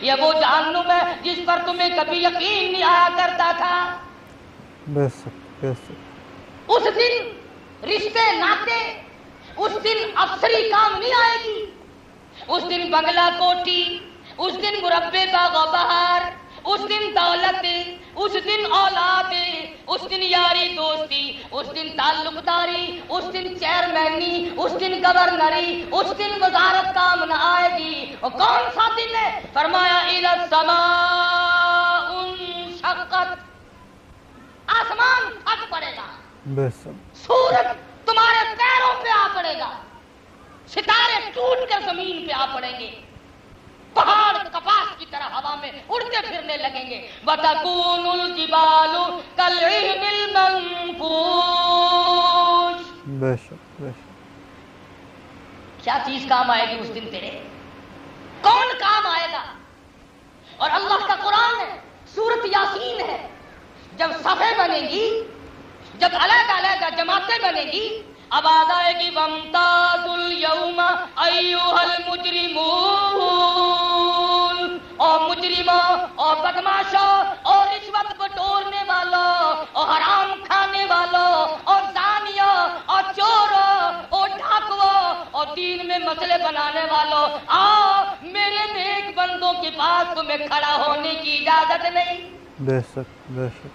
یہ وہ جہنم ہے جس پر تمہیں کبھی یقین نہیں آیا کرتا تھا۔ بے شک بے شک اس دن رشتے ناتے، اس دن افسری کام نہیں آئے گی، اس دن بنگلہ کوٹھی، اس دن مربے باغ و بہار، اس دن دولت، اس دن اولاد، اس دن یاری دوستی، اس دن تعلق داری، اس دن چیئرمینی، اس دن گورنری، اس دن وزارت کام نہ آئے گی۔ اور کون سا دن ہے؟ فرمایا اذا السماء انشقت، آسمان پھٹ پڑے گا، بے شک سورج تمہارے پیروں پہ آ پڑے گا، ستارے ٹوٹ کر زمین پہ آ پڑیں گے، پہاڑ کپاس کی طرح ہوا میں اڑتے پھرنے لگیں گے۔ وَتَكُونُ الْجِبَالُ كَالْعِهْنِ الْمَنفُوشِ، بے شک بے شک کیا چیز کام آئے گی اس دن تیرے؟ کون کام آئے گا؟ اور اللہ کا قرآن ہے، سورت یاسین ہے، جب صفیں بنے گی، جب علیحدہ علیحدہ جماعتیں بنے گی، اب آ جائے گی وَامْتَازُوا الْيَوْمَ أَيُّهَا الْمُجْرِمُونَ، اور مجرموں اور بدماشوں اور رشوت بٹورنے والوں اور حرام کھانے والوں اور زانیوں اور چوروں اور ڈاکوؤں اور دین میں مسئلے بنانے والوں، آؤ میرے نیک بندوں کے پاس تمہیں کھڑا ہونے کی اجازت نہیں۔ بے شک بے شک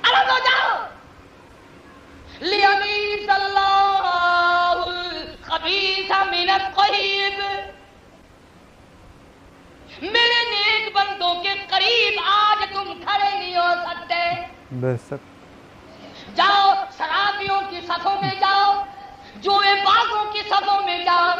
الگ ہو جاؤ۔ لِيَمِيزَ اللَّهُ الْخَبِيثَ مِنَ الطَّيِّبِ، میرے نیک بندوں کے قریب آج تم کھڑے نہیں ہو سکتے۔ بے شک جاؤ شرابیوں کی صفوں میں جاؤ، جوئے بازوں کی صفوں میں جاؤ،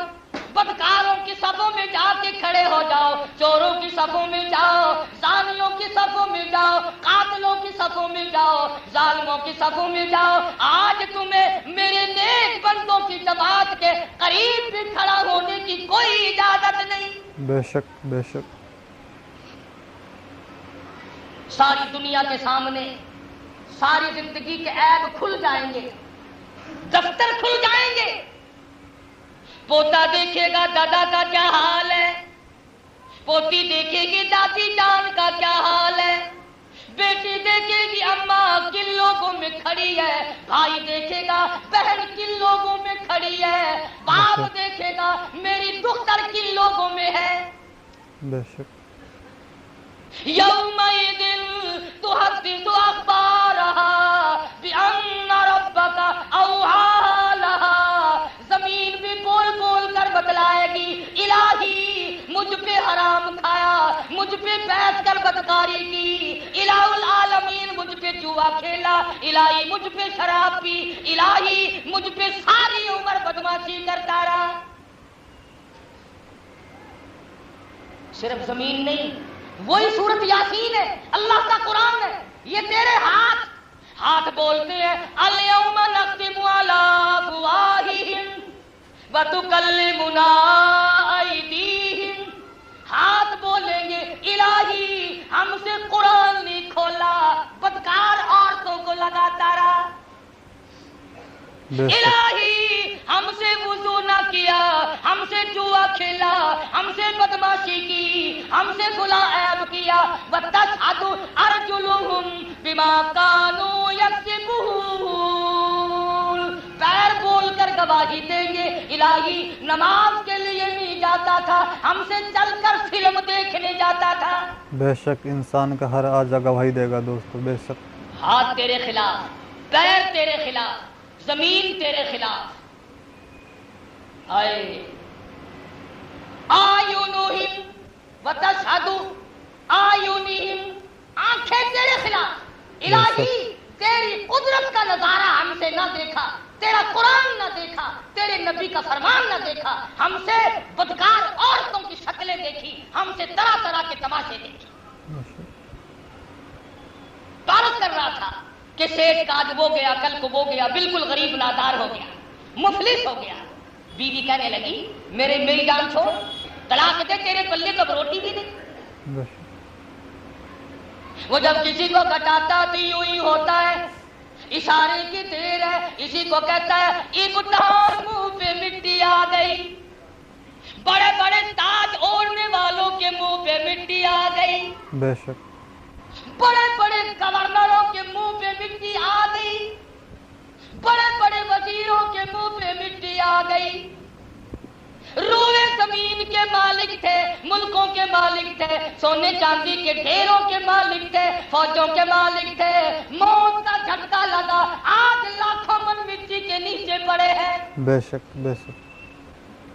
بدکاروں کی صفوں میں جا کے کھڑے ہو جاؤ، چوروں کی صفوں میں جاؤ، زانیوں کی صفوں میں جاؤ، قاتلوں کی صفوں میں جاؤ، ظالموں کی صفوں میں جاؤ۔ آج تمہیں میرے نیک بندوں کی جماعت کے قریب بھی کھڑا ہونے کی کوئی اجازت نہیں۔ بے شک بے شک ساری دنیا کے سامنے ساری زندگی کے عیب کھل جائیں گے، دفتر کھل جائیں گے۔ پوتا دیکھے گا دادا کا کیا حال ہے، پوتی دیکھے گی دادی جان کا کیا حال ہے، بیٹی دیکھے گی اماں کن لوگوں میں کھڑی ہے، بھائی دیکھے گا بہن کن لوگوں میں کھڑی ہے، باپ دیکھے گا میری دختر کن لوگوں میں ہے۔ بے شک یومئذ تحدث اخبارها بأن ربك اوحى لها، زمین بھی بول بول کر بتلائے گی الہی مجھ پہ حرام کھایا، مجھ پہ بیٹھ کر بدکاری کی، الہ العالمین مجھ پہ جوا کھیلا، الہی مجھ پہ شراب پی، الہی مجھ پہ ساری عمر بدماشی کرتا رہا۔ صرف زمین نہیں، وہی سورت یاسین ہے، اللہ کا قرآن ہے، یہ تیرے ہاتھ بولتے ہیں الیوم نختم علی افواہہم وتکلمنا ایدیہم، ہاتھ بولیں گے الہی ہم سے قرآن نہیں کھولا، بدکار عورتوں کو لگاتا رہا، بے شک الہی ہم سے وضو نہ کیا، ہم سے جوا کھیلا، ہم سے بدماشی کی، ہم سے گناہ عیب کیا، وَتَشْهَدُ أَرْجُلُهُمْ بِمَا كَانُوا يَكْسِبُونَ، यक़ूल, पैर बोल कर गवाही देंगे, इलाही नमाज के लिए नहीं जाता था, हमसे चलकर फिल्म देखने जाता था। बेशक इंसान का हर आजा गवाही देगा दोस्तों, बेशक। हाथ तेरे खिलाफ, पैर तेरे खिलाफ, जमीन तेरे खिलाफ। आए आयुनुहिम व तशहदु आयुनिहिम, आंखें तेरे खिलाफ। इलाही तेरी कुदरत का नजारा हमसे ना देखा, तेरा कुरान ना देखा, तेरे नबी का फरमान ना देखा, हमसे बदकार औरतों की शक्लें देखी, हमसे तरह तरह के तमाशे देखे। तारक कर रहा था कि सेठ का आज वो गया, कल को वो गया, बिल्कुल गरीब नादार हो गया, मुफलिस हो गया। बीवी कहने लगी मेरी जान छोड़, तलाक दे, तेरे पल्ले कब रोटी भी नहीं। वो जब किसी को घटाता तो यूं ही होता है, इशारे की देर है, इसी को कहता है इब्तार, मुंह पे मिट्टी आ गई। बड़े बड़े ताज ओढ़ने वालों के मुंह पे मिट्टी आ गई, बेशक। बड़े बड़े गवर्नरों के मुंह पे मिट्टी आ गई, बड़े बड़े वजीरों के मुंह पे मिट्टी आ गई। रूए जमीन के मालिक थे, मुल्कों के मालिक थे, सोने चांदी के ढेरों के मालिक थे, फौजों के मालिक थे। मौत का झटका लगा, आज लाखों मन मिट्टी के नीचे पड़े हैं। बेशक बेशक।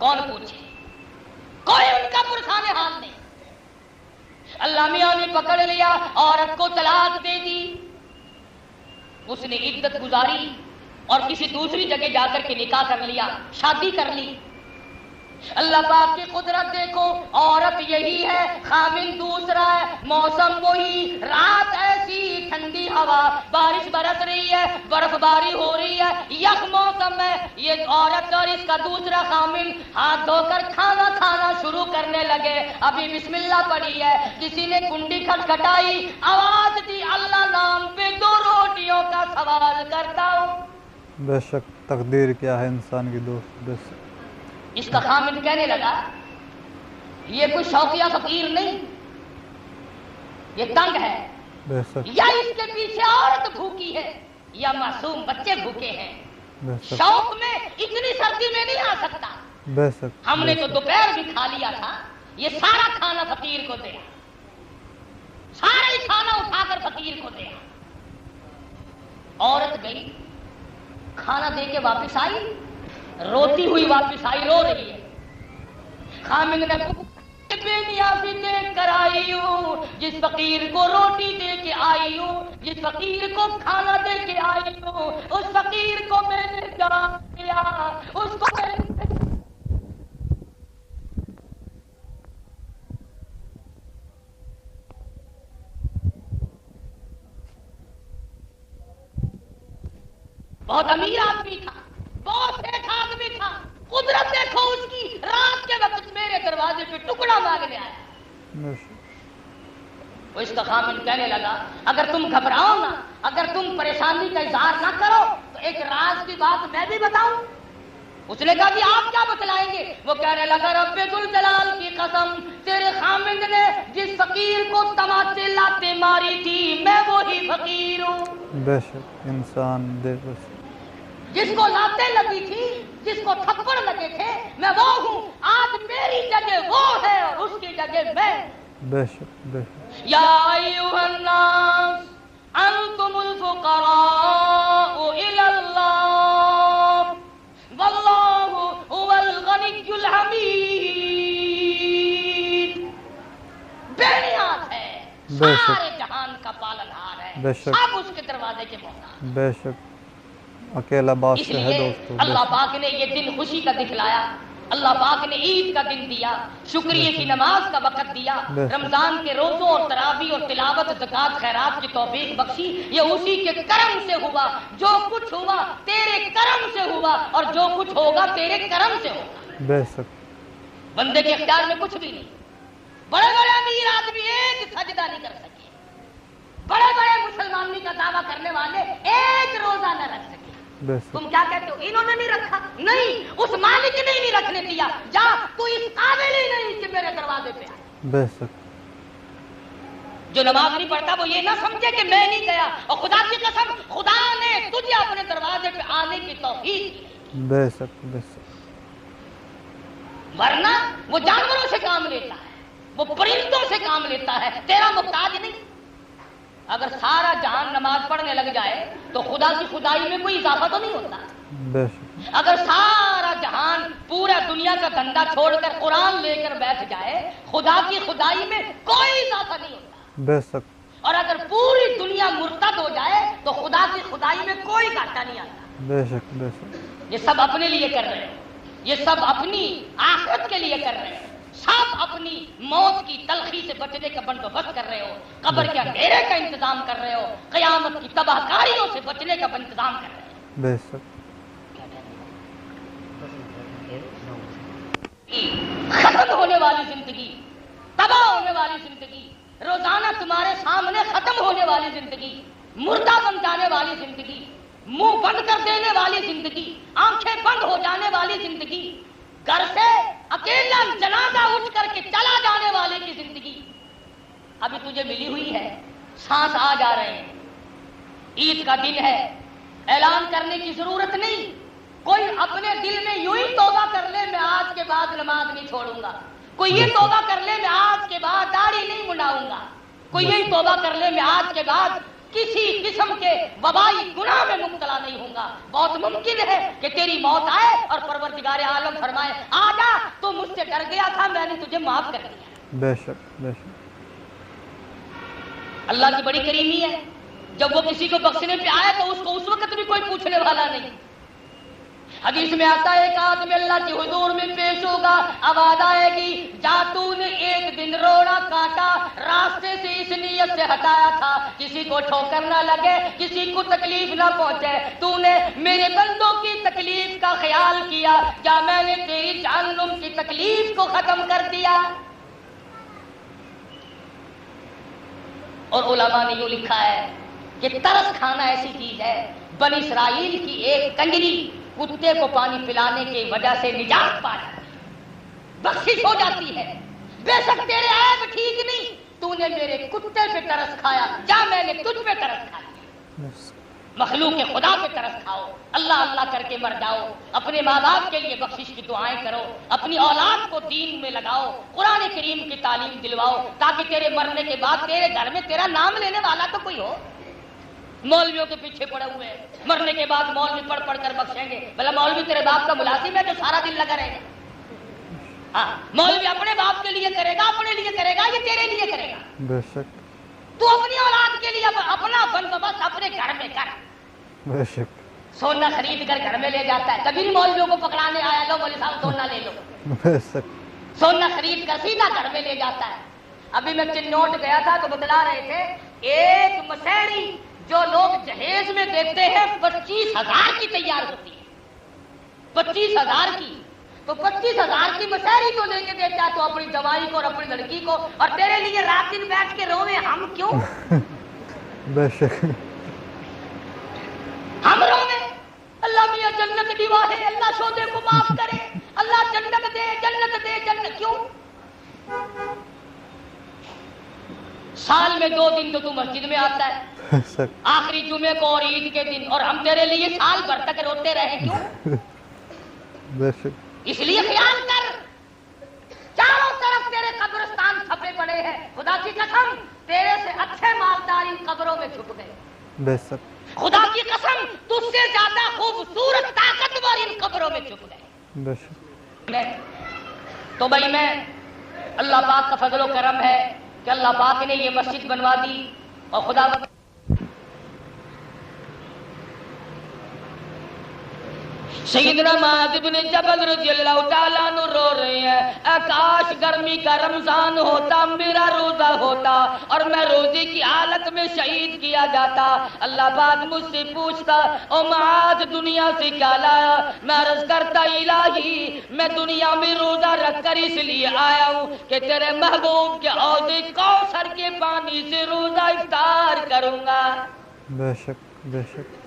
कौन पूछे, कोई उनका पुरखाने हाल नहीं। अल्लाह मियां ने पकड़ लिया, औरत को तलाक दे दी, उसने इद्दत गुजारी और किसी दूसरी जगह जाकर के निकाह कर लिया, शादी कर ली। अल्लाह पाक की कुदरत देखो, औरत यही है, खामिन दूसरा है, मौसम वही, रात ऐसी ठंडी हवा, बारिश बरस रही है, बर्फबारी हो रही है, यह मौसम है। ये औरत और इसका दूसरा खामिन हाथ धोकर खाना खाना शुरू करने लगे। अभी बिस्मिल्लाह पड़ी है, किसी ने कुंडी खटखटाई, आवाज दी, अल्लाह नाम पे 2 रोटियों का सवाल करता हूं। बेशक तकदीर क्या है इंसान की दोस्त, बेशक। इसका खामिन कहने लगा ये कोई शौकिया फकीर नहीं, ये तंग है, बेशक या इसके पीछे औरत भूखी है, या मासूम बच्चे भूखे हैं। बेशक शौक में इतनी सर्दी में नहीं आ सकता। बेशक। हमने तो दोपहर भी खा लिया था, ये सारा खाना फकीर को दे, सारा ही खाना उठाकर फकीर को दे। औरत गई, खाना दे के वापिस आई, रोती हुई वापिस आई, रो रही है। खामिन ने बेनियाफी देख कर आई हूं, जिस फकीर को रोटी दे के आई हूं, जिस फकीर को खाना दे के आई हूं, उस फकीर को मैंने जान लिया, उसको मैंने बहुत अमीर आदमी था, बहुत सेठ आदमी था। कुदरत देखो उसकी, रात के वक्त मेरे दरवाजे पे टुकड़ा मांगने आया। वो इसका खामिन कहने लगा अगर तुम घबराओ ना, अगर तुम परेशानी का इजहार ना करो तो एक राज की बात मैं भी बताऊं। उसने कहा कि आप क्या बतलाएंगे? वो कहने लगा रब्बे दुल जलाल की कसम, तेरे खामिन ने जिस फकीर को तमाचे लाते मारी थी, मैं वही फकीर हूं। बेशक इंसान दे, जिसको लाते लगी थी, जिसको थप्पड़ लगे थे, मैं वो हूं। आज मेरी जगह वो है और उसकी जगह मैं। बेशक बेशक। या अय्युहन्नास अंतुमुल फुक़राउ इलल्लाह वल्लाहु हुवल गनियुल हमीद। बेनियाज है, सारे जहान का पालनहार है, सब उसके दरवाजे के मोहताज। बेशक अकेला बादशाह है दोस्तों। अल्लाह पाक ने ये दिन खुशी का दिखलाया, अल्लाह पाक ने ईद का दिन दिया, शुक्रिया की नमाज का वक़्त दिया, रमजान के रोज़ों और तरावी और तिलावत, ज़कात, खैरात की तौफीक बख्शी। ये उसी के करम से हुआ, जो कुछ हुआ तेरे करम से हुआ और जो कुछ होगा तेरे करम से होगा। बेशक बंदे के इख्तियार में कुछ भी नहीं। बड़े बड़े अमीर आदमी एक सजदा नहीं कर सके, बड़े बड़े मुसलमानी का दावा करने वाले एक रोजा न रख सके। तुम क्या कहते हो इन्होंने नहीं रखा? नहीं, उस मालिक ने ही नहीं रखने दिया। जा, तू इस काबिल ही नहीं कि मेरे दरवाजे पे आए। बेशक جو نماز نہیں پڑھتا وہ یہ نہ سمجھے کہ میں نہیں گیا، اور خدا کی قسم خدا نے تجھے اپنے دروازے پہ آنے کی توفیق دی، بے شک بے شک، ورنہ وہ جانوروں سے کام لیتا ہے، وہ پرندوں سے کام لیتا ہے، تیرا محتاج نہیں۔ اگر سارا جہان نماز پڑھنے لگ جائے تو خدا کی خدائی میں کوئی اضافہ تو نہیں ہوتا۔ بے شک، اگر سارا جہان پورا دنیا کا دھندا چھوڑ کر قرآن لے کر بیٹھ جائے، خدا کی خدائی میں کوئی اضافہ نہیں ہوتا۔ بے شک، اور اگر پوری دنیا مرتد ہو جائے تو خدا کی خدائی میں کوئی گھاٹا نہیں آتا۔ بے شک بے شک، یہ سب اپنے لیے کر رہے ہو، یہ سب اپنی آخرت کے لیے کر رہے ہو، سب اپنی موت کی تلخی سے بچنے کا بندوبست کر رہے ہو، قبر کے اندھیرے کا انتظام کر رہے ہو، قیامت کی تباہ کاریوں سے بچنے کا انتظام کر رہے ہو۔ بے شک، ختم ہونے والی زندگی، تباہ ہونے والی زندگی، روزانہ تمہارے سامنے ختم ہونے والی زندگی، مردہ بن جانے والی زندگی، منہ بند کر دینے والی زندگی، آنکھیں بند ہو جانے والی زندگی، گھر سے اکیلا جنازہ اٹھ کر کے چلا جانے والے کی زندگی ابھی تجھے ملی ہوئی ہے، سانس آ جا رہے ہیں، عید کا دن ہے، اعلان کرنے کی ضرورت نہیں، کوئی اپنے دل میں یوں ہی توبہ کر لے میں آج کے بعد نماز نہیں چھوڑوں گا، کوئی یہ توبہ کر لے میں آج کے بعد داڑھی نہیں منڈاؤں گا، کوئی یہی توبہ کر لے میں آج کے بعد کسی قسم کے وبائی گناہ میں مبتلا نہیں ہوں گا۔ بہت ممکن ہے کہ تیری موت آئے اور پروردگار عالم فرمائے آجا تو مجھ سے ڈر گیا تھا، میں نے تجھے معاف کر دیا۔ بے شک بے شک، اللہ کی بڑی کریمی ہے، جب وہ کسی کو بخشنے پہ آئے تو اس کو اس وقت بھی کوئی پوچھنے والا نہیں۔ حدیث میں آتا ہے ایک آدمی اللہ کے حضور میں پیش ہوگا، آواز آئے گی جا تو نے ایک دن روڑا کاٹا، راستے سے اس نیت سے ہٹایا تھا کسی کو ٹھوکر نہ لگے، کسی کو تکلیف نہ پہنچے، تو نے میرے بندوں کی تکلیف کا خیال کیا، کیا میں نے تیری جہنم کی تکلیف کو ختم کر دیا؟ اور علماء نے یوں لکھا ہے کہ ترس کھانا ایسی چیز ہے، بنی اسرائیل کی ایک کنجری کتے کو پانی پلانے کی وجہ سے نجات پا جاتی ہے، بخشش ہو جاتی ہے۔ بے شک تیرے عیب ٹھیک نہیں، تو نے میرے کتے پہ ترس کھایا، جا میں نے تجھ پہ ترس کھایا۔ مخلوق خدا پہ ترس کھاؤ، اللہ اللہ کر کے مر جاؤ، اپنے ماں باپ کے لیے بخشش کی دعائیں کرو، اپنی اولاد کو دین میں لگاؤ، قرآن کریم کی تعلیم دلواؤ، تاکہ تیرے مرنے کے بعد تیرے گھر میں تیرا نام لینے والا تو کوئی ہو۔ مولویوں کے پیچھے پڑے ہوئے ہیں، مرنے کے بعد مولوی پڑھ پڑھ کر بخشیں گے، بھلا مولوی تیرے باپ کا ملازم ہے جو سارا دن لگا رہے گا؟ ہاں، مولوی اپنے باپ کے لیے کرے گا، اپنے لیے کرے گا، یہ تیرے لیے کرے گا؟ بے شک تو اپنی اولاد کے لیے اپنا بندوبست اپنے گھر میں کر۔ بے شک، سونا خرید کر گھر میں لے جاتا ہے، کبھی بھی مولویوں کو پکڑانے آیا لو مولوی صاحب سونا لے لو، بے شک، سونا خرید کر سیدھا گھر میں لے جاتا ہے۔ ابھی میں چنوٹ گیا تھا تو بتلا رہے تھے ایک مسیری جو لوگ جہیز میں دیتے ہیں 25,000 کی تیار ہوتی ہے، 25,000 کی، تو 25,000 کی مسیری تو لے کے دیتا ہے تو اپنی جوائی کو اور اپنی لڑکی کو، اور تیرے لیے رات دن بیٹھ کے روے ہم کیوں؟ بے شک، ہم روے اللہ میاں جنت دیوا ہے، اللہ شودے کو معاف کرے، اللہ جنت دے جنت دے جنت، کیوں؟ سال میں 2 دن تو مسجد میں آتا ہے، بے شک، آخری جمعے کو اور عید کے دن، اور ہم تیرے لیے سال بھر تک روتے رہے کیوں؟ بے شک، اس لیے خیال کر، چاروں طرف تیرے قبرستان چھپے پڑے ہیں، خدا کی قسم تیرے سے اچھے مالدار ان قبروں میں چھپ گئے، بے شک، خدا کی قسم تجھ سے زیادہ خوبصورت طاقتور ان قبروں میں چھپ گئے۔ بے شک، تو بھائی میں اللہ پاک کا فضل و کرم ہے کہ اللہ پاک نے یہ مسجد بنوا دی، اور خدا سیدنا معاذ بن جبل رضی اللہ تعالیٰ عنہ رو رہے ہیں، کاش گرمی کا رمضان ہوتا، میرا روزہ ہوتا اور میں روزے کی حالت میں شہید کیا جاتا، اللہ پاک مجھ سے پوچھتا او معاذ دنیا سے کیا لایا؟ میں عرض کرتا الہی میں دنیا میں روزہ رکھ کر اس لیے آیا ہوں کہ تیرے محبوب کے حوض کوثر کے پانی سے روزہ افطار کروں گا۔ بے شک، بے شک،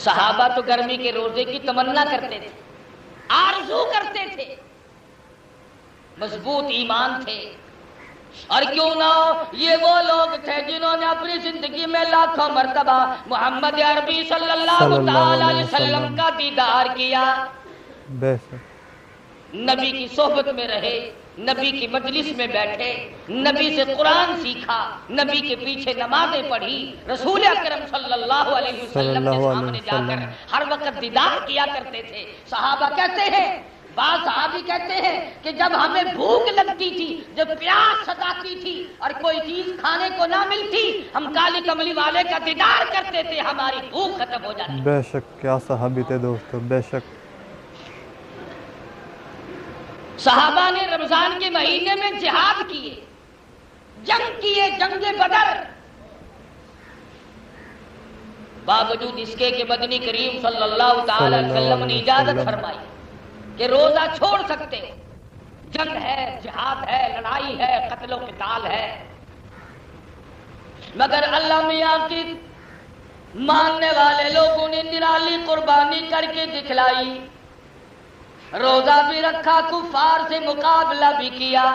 صحابہ تو گرمی کے روزے کی تمنا کرتے تھے، آرزو کرتے تھے، مضبوط ایمان تھے، اور کیوں نہ یہ وہ لوگ تھے جنہوں نے اپنی زندگی میں لاکھوں مرتبہ محمد عربی صلی اللہ تعالی علیہ وسلم کا دیدار کیا، بے شک نبی کی صحبت میں رہے، نبی کی مجلس میں بیٹھے، نبی سے قرآن سیکھا، نبی کے پیچھے نمازیں پڑھی، رسول اکرم صلی اللہ علیہ وسلم کے سامنے جا کر ہر وقت دیدار کیا کرتے تھے۔ صحابہ کہتے ہیں، بعض صحابی کہتے ہیں کہ جب ہمیں بھوک لگتی تھی، جب پیاس ستاتی تھی اور کوئی چیز کھانے کو نہ ملتی، ہم کالی کملی والے کا دیدار کرتے تھے، ہماری بھوک ختم ہو جاتی۔ بے شک کیا صحابی تھے دوستو، بے شک۔ صحابہ نے رمضان کے مہینے میں جہاد کیے، جنگ کیے، جنگ بدر، باوجود اس کے کہ مدنی کریم صلی اللہ تعالی علیہ وسلم نے اجازت فرمائی کہ روزہ چھوڑ سکتے ہو، جنگ ہے، جہاد ہے، لڑائی ہے، قتل و قتال ہے، مگر اللہ میاں کی ماننے والے لوگوں نے نرالی قربانی کر کے دکھلائی، روزہ بھی رکھا، کفار سے مقابلہ بھی کیا۔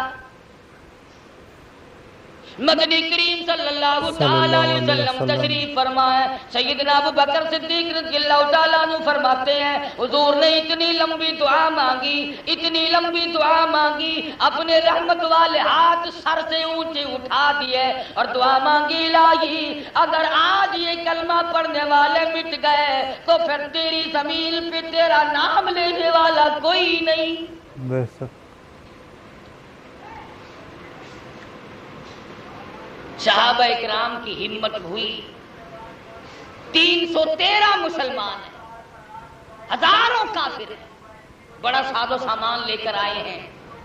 مدنی کریم صلی اللہ تعالی علیہ وسلم تشریف فرمائے، سیدنا ابو بکر صدیق رضی اللہ تعالیٰ عنہ فرماتے ہیں حضور نے اتنی لمبی دعا مانگی، اتنی لمبی دعا مانگی، اپنے رحمت والے ہاتھ سر سے اونچے اٹھا دیے اور دعا مانگی، الہی اگر آج یہ کلمہ پڑھنے والے مٹ گئے تو پھر تیری زمین پہ تیرا نام لینے والا کوئی نہیں۔ بے شک صحابہ اکرام کی ہمت ہوئی، 313 مسلمان ہیں، ہزاروں کافر ہیں، بڑا ساز و سامان لے کر آئے ہیں،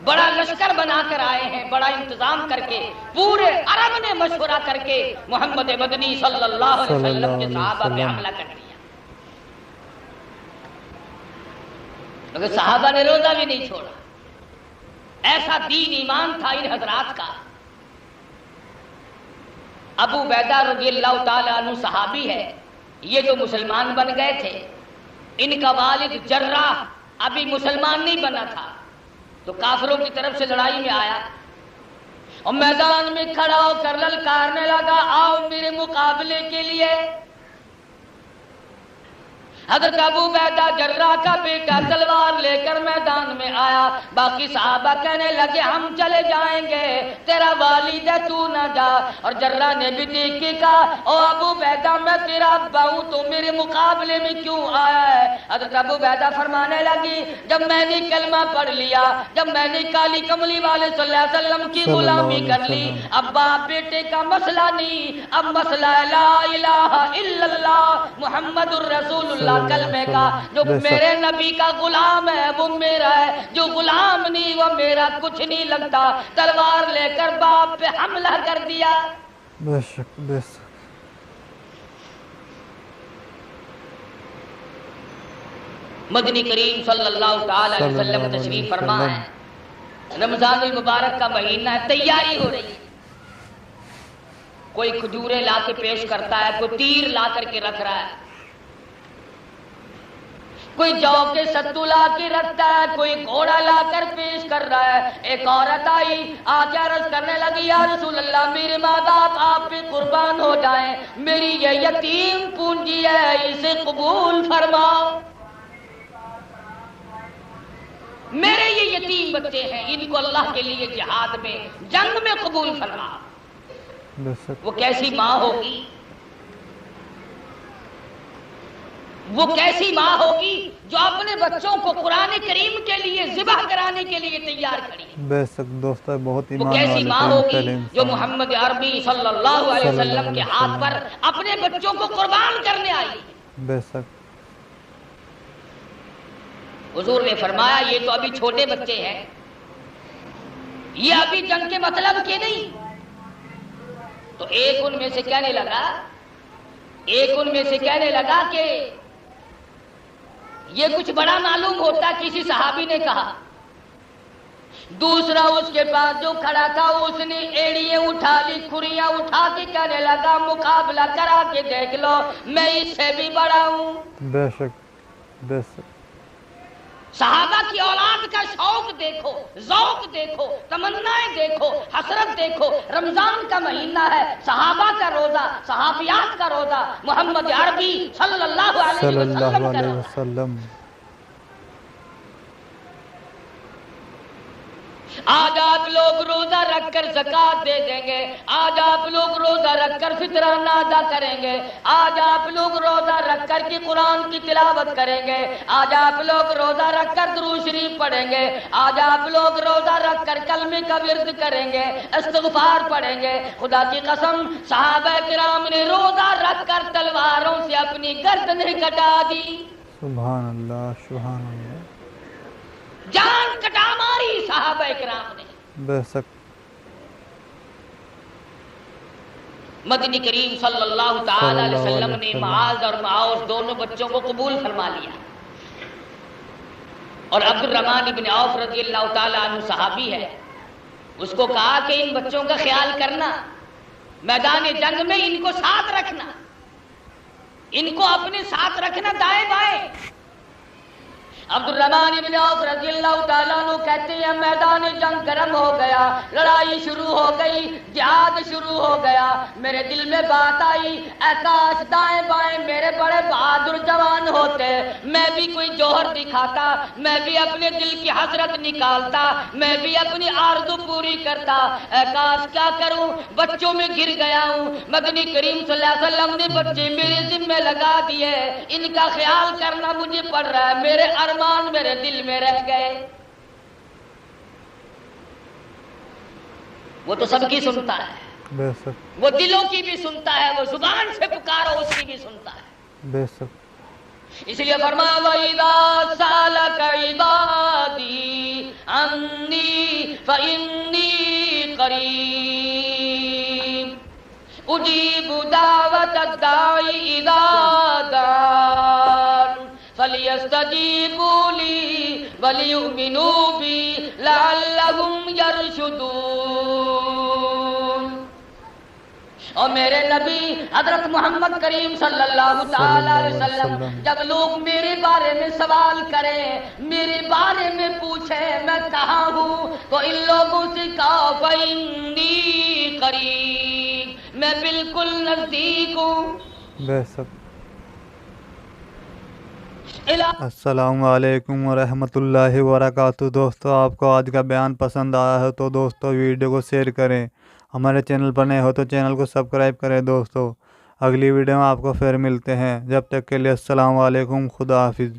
بڑا لشکر بنا کر آئے ہیں، بڑا انتظام کر کے، پورے عرب نے مشورہ کر کے محمد مدنی صلی اللہ علیہ وسلم کے صحابہ پہ حملہ کر دیا، مگر صحابہ نے روزہ بھی نہیں چھوڑا۔ ایسا دین ایمان تھا ان حضرات کا۔ ابو عبیدہ رضی اللہ تعالیٰ عنہ صحابی ہے، یہ تو مسلمان بن گئے تھے، ان کا والد جراح ابھی مسلمان نہیں بنا تھا، تو کافروں کی طرف سے لڑائی میں آیا اور میدان میں کھڑا ہو کر للکارنے لگا، آؤ میرے مقابلے کے لیے۔ حضرت ابو عبیدہ جراح کا بیٹا تلوار لے کر میدان میں آیا، باقی صحابہ کہنے لگے ہم چلے جائیں گے، تیرا والد ہے تو نہ جا، اور جراح نے بھی دیکھ کے کہا او ابو عبیدہ میں تیرا ابا ہوں تو میرے مقابلے میں کیوں آیا ہے؟ حضرت ابو عبیدہ فرمانے لگی جب میں نے کلمہ پڑھ لیا، جب میں نے کالی کملی والے صلی اللہ علیہ وسلم کی غلامی کر لی، اب باپ بیٹے کا مسئلہ نہیں، اب مسئلہ لا الہ الا اللہ محمد الرسول اللہ کلمے کا، جو میرے نبی کا غلام ہے وہ میرا ہے، جو غلام نہیں وہ میرا کچھ نہیں لگتا۔ تلوار لے کر باپ پہ حملہ کر دیا۔ بے شک بے شک مدنی کریم صلی اللہ تعالی علیہ وسلم تشریف فرما ہے، رمضان المبارک کا مہینہ ہے، تیاری ہو رہی ہے، کوئی کھجورے لا کے پیش کرتا ہے، کوئی تیر لا کر کے رکھ رہا ہے، کوئی جو کے ستو لا کے رکھتا ہے، کوئی گھوڑا لا کر پیش کر رہا ہے۔ ایک عورت آئی، آج عرض کرنے لگی یا رسول اللہ میرے ماں باپ آپ پہ قربان ہو جائیں، میری یہ یتیم پونجی ہے اسے قبول فرماؤ، میرے یہ یتیم بچے ہیں ان کو اللہ کے لیے جہاد میں جنگ میں قبول فرماؤ۔ بے شک وہ کیسی ماں ہوگی، وہ کیسی ماں ہوگی جو اپنے بچوں کو قرآن کریم کے لیے ذبح کرانے کے لیے تیار کری، بے شک دوستو بہت وہ ایمان کیسی والے ماں تھے ہوگی پہلے جو انسان۔ محمد عربی صلی اللہ علیہ وسلم کے ہاتھ پر اپنے بچوں کو قربان کرنے آئی۔ بے شک حضور نے فرمایا یہ تو ابھی چھوٹے بچے ہیں، یہ ابھی جنگ کے مطلب کے نہیں، تو ایک ان میں سے کہنے لگا کہ یہ کچھ بڑا معلوم ہوتا، کسی صحابی نے کہا۔ دوسرا اس کے پاس جو کھڑا تھا اس نے ایڑیاں اٹھا لی، کھریاں اٹھا کے کہنے لگا مقابلہ کرا کے دیکھ لو میں اس سے بھی بڑا ہوں۔ بے شک بے شک صحابہ کی اولاد کا شوق دیکھو، ذوق دیکھو، تمنائیں دیکھو، حسرت دیکھو۔ رمضان کا مہینہ ہے، صحابہ کا روزہ، صحابیات کا روزہ، محمد عربی صلی اللہ علیہ صلی اللہ وسلم کا علیہ روزہ۔ وسلم۔ آج آپ لوگ روزہ رکھ کر زکوٰۃ دے دیں گے، آج آپ لوگ روزہ رکھ کر فطرانہ ادا کریں گے، آج آپ لوگ روزہ رکھ کر کے قرآن کی تلاوت کریں گے، آج آپ لوگ روزہ رکھ کر درود شریف پڑھیں گے، آج آپ لوگ روزہ رکھ کر کلمے کا ورد کریں گے، استغفار پڑھیں گے۔ خدا کی قسم صحابہ کرام نے روزہ رکھ کر تلواروں سے اپنی گردنیں کٹا دی، سبحان اللہ، سبحان اللہ، جان کٹا ماری صحابہ کرام نے۔ بے شک، مدنی کریم صلی اللہ تعالی علیہ وسلم نے معاذ اور معاذ دونوں بچوں کو قبول فرما لیا، اور عبد الرحمن ابن عوف رضی اللہ تعالی عنہ صحابی ہے، اس کو کہا کہ ان بچوں کا خیال کرنا، میدان جنگ میں ان کو ساتھ رکھنا، ان کو اپنے ساتھ رکھنا دائیں بائیں۔ عبد الرحمن ابن عوف رضی اللہ تعالیٰ عنہ کہتے ہیں میدان جنگ گرم ہو گیا، لڑائی شروع ہو گئی، جہاد شروع ہو گیا، میرے دل میں بات آئی اے کاش دائیں بائیں میرے بڑے بہادر جوان ہوتے، میں بھی کوئی جوہر دکھاتا، میں بھی اپنے دل کی حسرت نکالتا، میں بھی اپنی آرزو پوری کرتا، اے کاش کیا کروں، بچوں میں گر گیا ہوں۔ مدنی کریم صلی اللہ علیہ وسلم نے بچے میرے ذمہ لگا دیے، ان کا خیال کرنا مجھے پڑ رہا ہے، میرے ارمان میرے دل میں رہ گئے۔ وہ تو سب کی سنتا ہے، بے شک، وہ دلوں کی بھی سنتا ہے، وہ زبان سے پکارو اس کی بھی سنتا ہے۔ بے شک، اس لیے فرمایا وَإِذَا سَأَلَكَ عِبَادِي عَنِّي فَإِنِّي قَرِيبٌ أُجِيبُ دَعْوَةَ الدَّاعِ إِذَا دَعَانِ فَلْيَسْتَجِيبُوا لِي وَلْيُؤْمِنُوا بِي لَعَلَّهُمْ يَرْشُدُونَ۔ اور میرے نبی حضرت محمد کریم صلی اللہ تعالی علیہ وسلم جب لوگ میرے بارے میں سوال کریں، میرے بارے میں پوچھیں میں کہاں ہوں، تو ان لوگوں سے کہا فَإِنِّي قَرِيب، میں بالکل نزدیک ہوں۔ بے شک۔ السلام علیکم ورحمۃ اللہ وبرکاتہ۔ دوستو آپ کو آج کا بیان پسند آیا ہے تو دوستو ویڈیو کو شیئر کریں، ہمارے چینل پر نئے ہو تو چینل کو سبسکرائب کریں۔ دوستو اگلی ویڈیو میں آپ کو پھر ملتے ہیں، جب تک کے لیے السلام علیکم، خدا حافظ۔